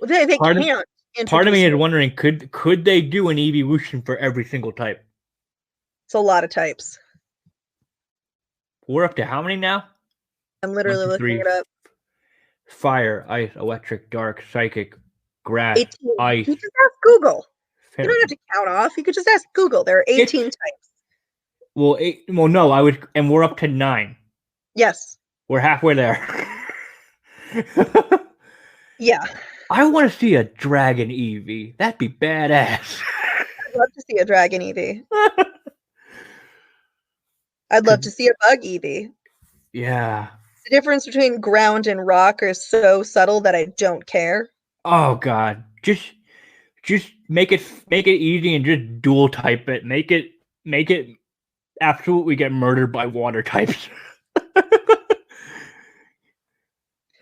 They Part of can't part of introduce me is new. wondering, could they do an evolution for every single type? It's a lot of types. We're up to how many now? I'm One, literally two, looking three. it up. Fire, ice, electric, dark, psychic, grass, 18. ice, You just ask Google. You don't fairy. have to count off. You could just ask Google. There are 18 It's types. well, no, and we're up to 9. Yes. We're halfway there. Yeah. I want to see a dragon Eevee. That'd be badass. I'd love to see a dragon Eevee. I'd love to see a bug Eevee. Yeah. The difference between ground and rock is so subtle that I don't care. Oh god. Just make it easy and just dual type it. Make it absolutely get murdered by water types.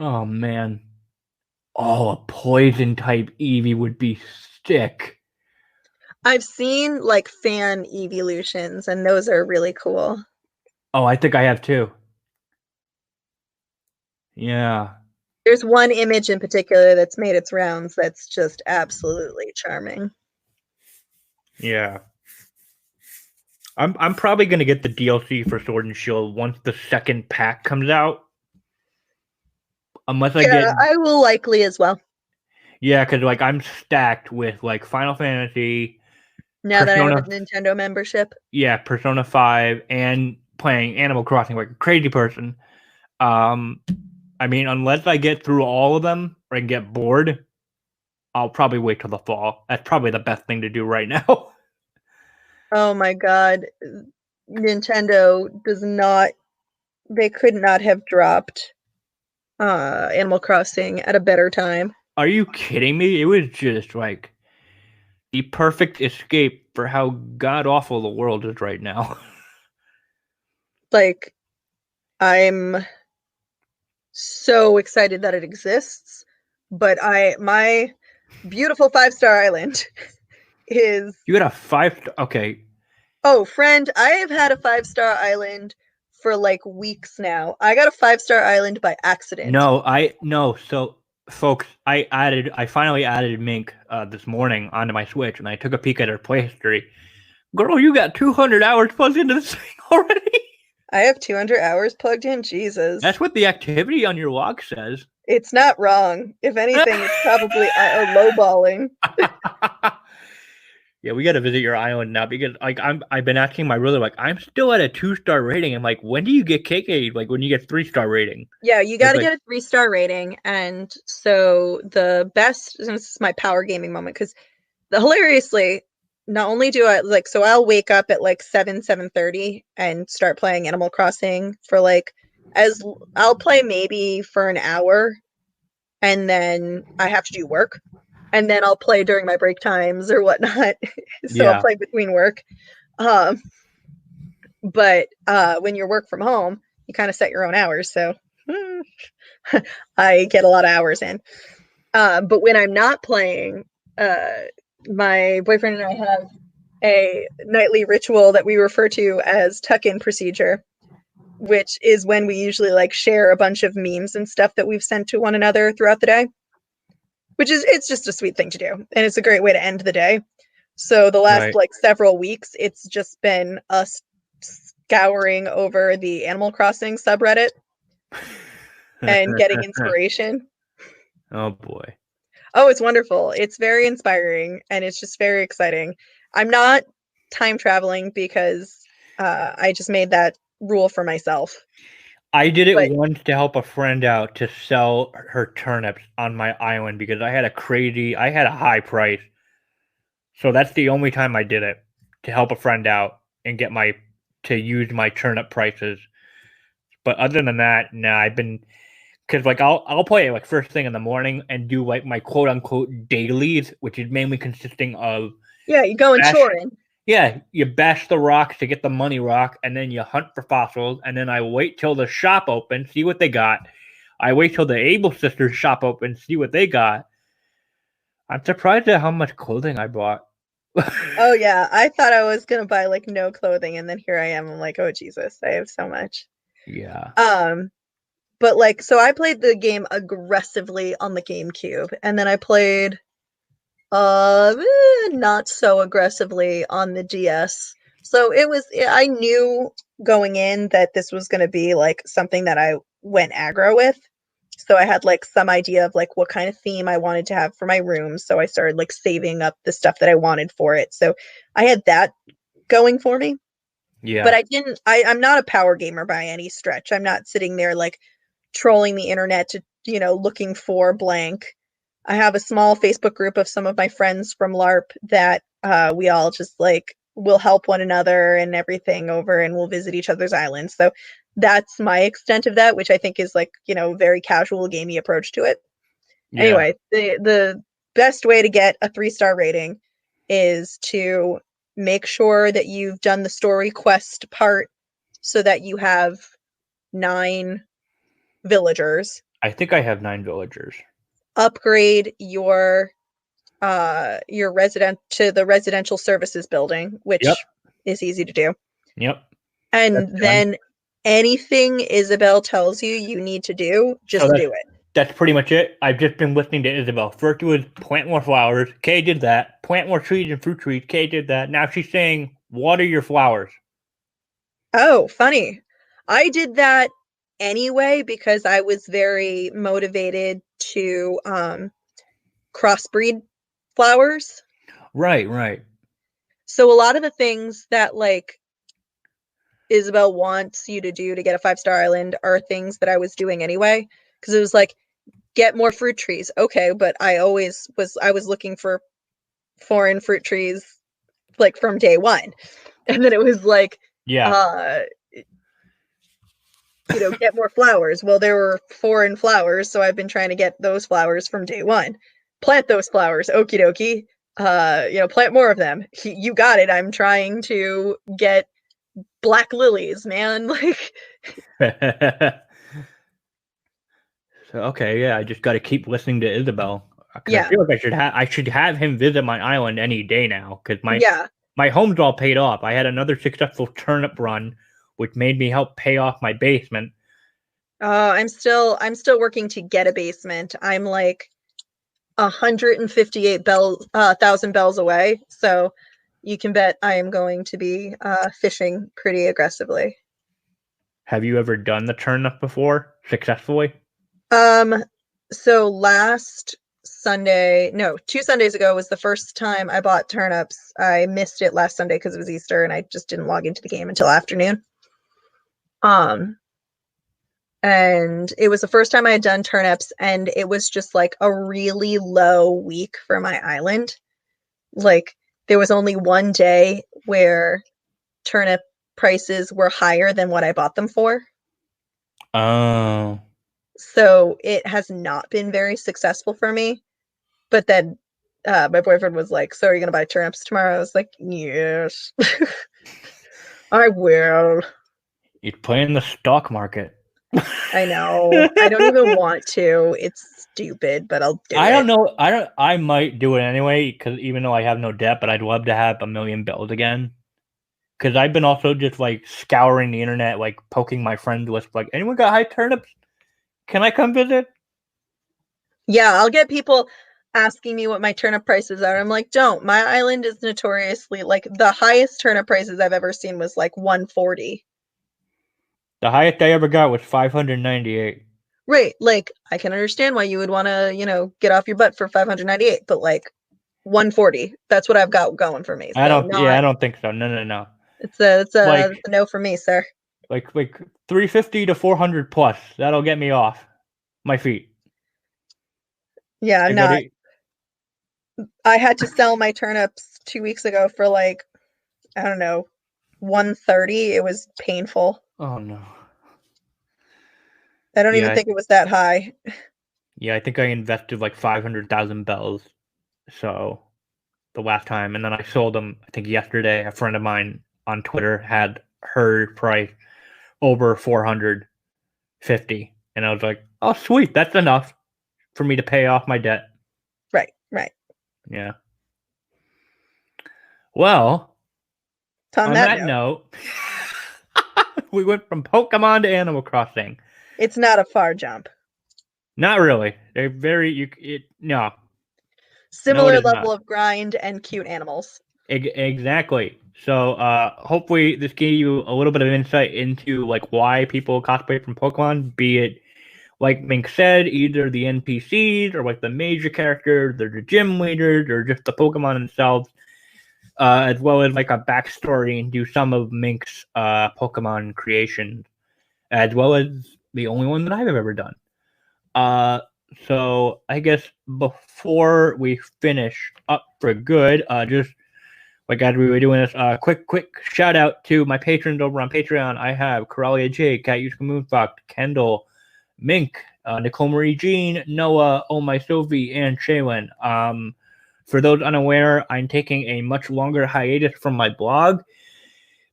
Oh man. Oh, a poison type Eevee would be sick. I've seen like fan evolutions, and those are really cool. Oh, I think I have too. Yeah. There's one image in particular that's made its rounds that's just absolutely charming. Yeah. I'm probably gonna get the DLC for Sword and Shield once the second pack comes out. Unless I get Yeah, I will likely as well. yeah, because like I'm stacked with like Final Fantasy, Now that I have a Persona, Nintendo membership. yeah, Persona 5, and playing Animal Crossing like a crazy person. Um, I mean, unless I get through all of them or I can get bored, I'll probably wait till the fall. That's probably the best thing to do right now. Oh my god. Nintendo does not, they could not have dropped Animal Crossing at a better time. Are you kidding me? It was just like the perfect escape for how god awful the world is right now. Like, I'm so excited that it exists, but my beautiful 5-star island is, You got a 5 okay. oh friend, I have had a 5-star island for like weeks now. I got a 5-star island by accident. No. So, folks, I finally added Mink this morning onto my Switch, and I took a peek at her play history. Girl, you got 200 hours plugged into this thing already. I have 200 hours plugged in. Jesus. That's what the activity on your log says. It's not wrong. If anything, it's probably lowballing. Yeah, we got to visit your island now because like I've been asking my brother like I'm still at a 2-star rating. I'm like, when do you get KK? Like when you get 3-star rating? Yeah, you got to Like, get a 3-star rating. And so the best, and this is my power gaming moment, because hilariously, not only do I like, so I'll wake up at like 7:30 and start playing Animal Crossing for like, as I'll play maybe for an hour, and then I have to do work, and then I'll play during my break times or whatnot. So I'll yeah, play between work. Um, but when you work from home, you kind of set your own hours. So I get a lot of hours in. But when I'm not playing, my boyfriend and I have a nightly ritual that we refer to as tuck-in procedure, which is when we usually like share a bunch of memes and stuff that we've sent to one another throughout the day, which is, it's just a sweet thing to do. And it's a great way to end the day. So the last right. like several weeks, it's just been us scouring over the Animal Crossing subreddit and getting inspiration. Oh boy. Oh, it's wonderful. It's very inspiring and it's just very exciting. I'm not time traveling because I just made that rule for myself. I did it But once to help a friend out to sell her turnips on my island because I had a high price. So that's the only time I did it to help a friend out and to use my turnip prices. But other than that, nah, because like I'll play it like first thing in the morning and do like my quote unquote dailies, which is mainly consisting of yeah, you go and bash. chore in. Yeah, you bash the rocks to get the money rock, and then you hunt for fossils, and then I wait till the shop opens, see what they got. I wait till the Able Sisters shop opens, see what they got. I'm surprised at how much clothing I bought. Oh yeah, I thought I was gonna buy like no clothing, and then here I am. I'm like, oh Jesus, I have so much. Yeah. But like, so I played the game aggressively on the GameCube, and then I played not so aggressively on the DS. So I knew going in that this was going to be like something that I went aggro with. So I had like some idea of like what kind of theme I wanted to have for my room. So I started like saving up the stuff that I wanted for it. So I had that going for me. But Yeah. I'm not a power gamer by any stretch. I'm not sitting there like trolling the internet to, looking for blank. I have a small Facebook group of some of my friends from LARP that we all just like will help one another and everything over, and we'll visit each other's islands. So that's my extent of that, which I think is like, very casual gamey approach to it. Yeah. Anyway, the best way to get a 3-star rating is to make sure that you've done the story quest part so that you have 9 villagers. I think I have 9 villagers. Upgrade your resident to the residential services building, Yep. which is easy to do. Yep. That's And done. then anything Isabel tells you you need to do, So just do it. that's pretty much it. I've just been listening to Isabel. First it was plant more flowers. Kay did that. Plant more trees and fruit trees. Kay did that. Now she's saying water your flowers. Oh, funny. I did that anyway because I was very motivated to crossbreed flowers. Right, right. So a lot of the things that like Isabel wants you to do to get a 5-star island are things that I was doing anyway. Because it was like, get more fruit trees. Okay, but I was looking for foreign fruit trees like from day one. And then it was like, Yeah. Get more flowers. Well, there were foreign flowers, so I've been trying to get those flowers from day one. Plant those flowers, okie dokie. Plant more of them. You got it. I'm trying to get black lilies, man. Like, So okay, yeah, I just got to keep listening to Isabel because I yeah, feel like I should have him visit my island any day now because yeah. my home's all paid off. I had another successful turnip run, which made me help pay off my basement. I'm still working to get a basement. I'm like 158,000 bells away, so you can bet I am going to be fishing pretty aggressively. Have you ever done the turnip before successfully? So last Sunday, no, 2 Sundays ago was the first time I bought turnips. I missed it last Sunday because it was Easter and I just didn't log into the game until afternoon. And it was the first time I had done turnips, and it was just like a really low week for my island. Like there was only one day where turnip prices were higher than what I bought them for. Oh. So it has not been very successful for me. But then my boyfriend was like, so are you going to buy turnips tomorrow? I was like, yes, I will. You're playing the stock market. I know. I don't even want to. It's stupid, but I'll do it. I don't know. I might do it anyway because even though I have no debt, but I'd love to have a million bills again. Because I've been also just like scouring the internet, like poking my friends list, like anyone got high turnips? Can I come visit? Yeah, I'll get people asking me what my turnip prices are. I'm like, don't. My island is notoriously like the highest turnip prices I've ever seen was like 140. The highest I ever got was 598. Right. Like I can understand why you would want to, get off your butt for 598, but like 140. That's what I've got going for me. So I not don't think so. No. it's a Like no for me, sir. like 350 to 400 plus. That'll get me off my feet. Yeah, I'm Like, what not. do you- I had to sell my turnips 2 weeks ago for like, I don't know, 130. It was painful. Oh no. I don't even Yeah, think it was that high. yeah. I think I invested like 500,000 bells. So the last time, and then I sold them. I think yesterday, a friend of mine on Twitter had her price over 450, and I was like, "Oh, sweet, that's enough for me to pay off my debt." Right, right. Yeah. Well, On on that that note, note, we went from Pokemon to Animal Crossing. it's not a far jump. Not really. They're very no, it Similar is not. level of grind and cute animals. Exactly. So hopefully this gave you a little bit of insight into like why people cosplay from Pokemon, be it like Mink said, either the NPCs or like the major characters or the gym leaders or just the Pokemon themselves, as well as like a backstory into some of Mink's Pokemon creations, as well as the only one that I've ever done. So I guess before we finish up for good, just like as we were doing this, quick shout out to my patrons over on Patreon. I have Coralia J, Cat Yuska Moonfox, Kendall, Mink, Nicole Marie Jean, Noah, Oh My Sophie, and Shaylin. For those unaware, I'm taking a much longer hiatus from my blog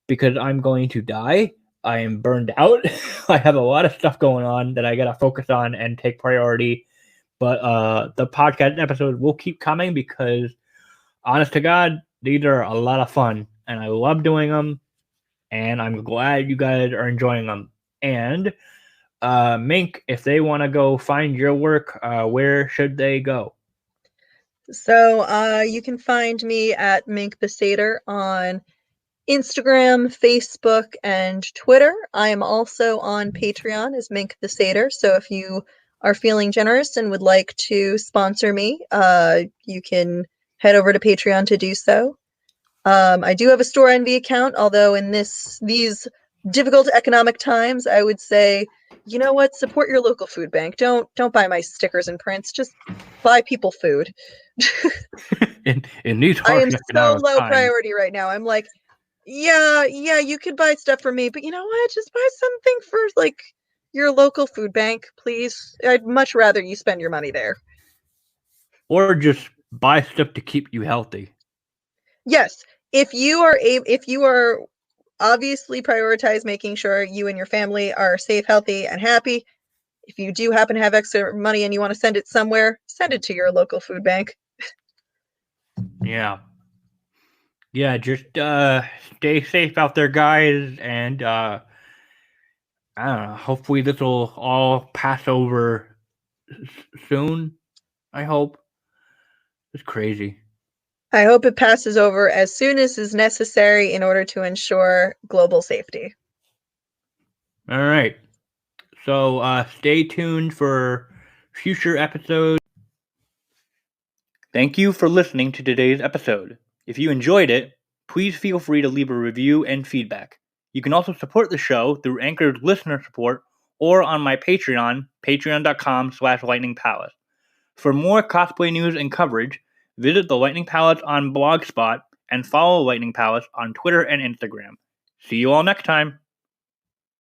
because I'm going to die. I am burned out. I have a lot of stuff going on that I gotta focus on and take priority. But the podcast episodes will keep coming because, honest to God, these are a lot of fun, and I love doing them. And I'm glad you guys are enjoying them. And Mink, if they want to go find your work, where should they go? So you can find me at Mink the Satyr on Instagram, Facebook, and Twitter. I am also on Patreon as Mink the Satyr. So if you are feeling generous and would like to sponsor me, you can head over to Patreon to do so. I do have a Store Envy account, although in these difficult economic times, I would say, you know what, support your local food bank. Don't buy my stickers and prints. Just buy people food. in these I harsh am so economic low times, priority right now. I'm like, yeah, you could buy stuff from me, but you know what? Just buy something for like your local food bank, please. I'd much rather you spend your money there. or just buy stuff to keep you healthy. Yes, if you are obviously prioritize making sure you and your family are safe, healthy, and happy. If you do happen to have extra money and you want to send it somewhere, send it to your local food bank. Yeah. Yeah, just stay safe out there, guys, and I don't know. Hopefully, this will all pass over soon. I hope. It's crazy. I hope it passes over as soon as is necessary in order to ensure global safety. All right. So stay tuned for future episodes. Thank you for listening to today's episode. If you enjoyed it, please feel free to leave a review and feedback. You can also support the show through Anchor's listener support or on my Patreon, patreon.com/lightningpalace. For more cosplay news and coverage, visit the Lightning Palace on Blogspot and follow Lightning Palace on Twitter and Instagram. See you all next time.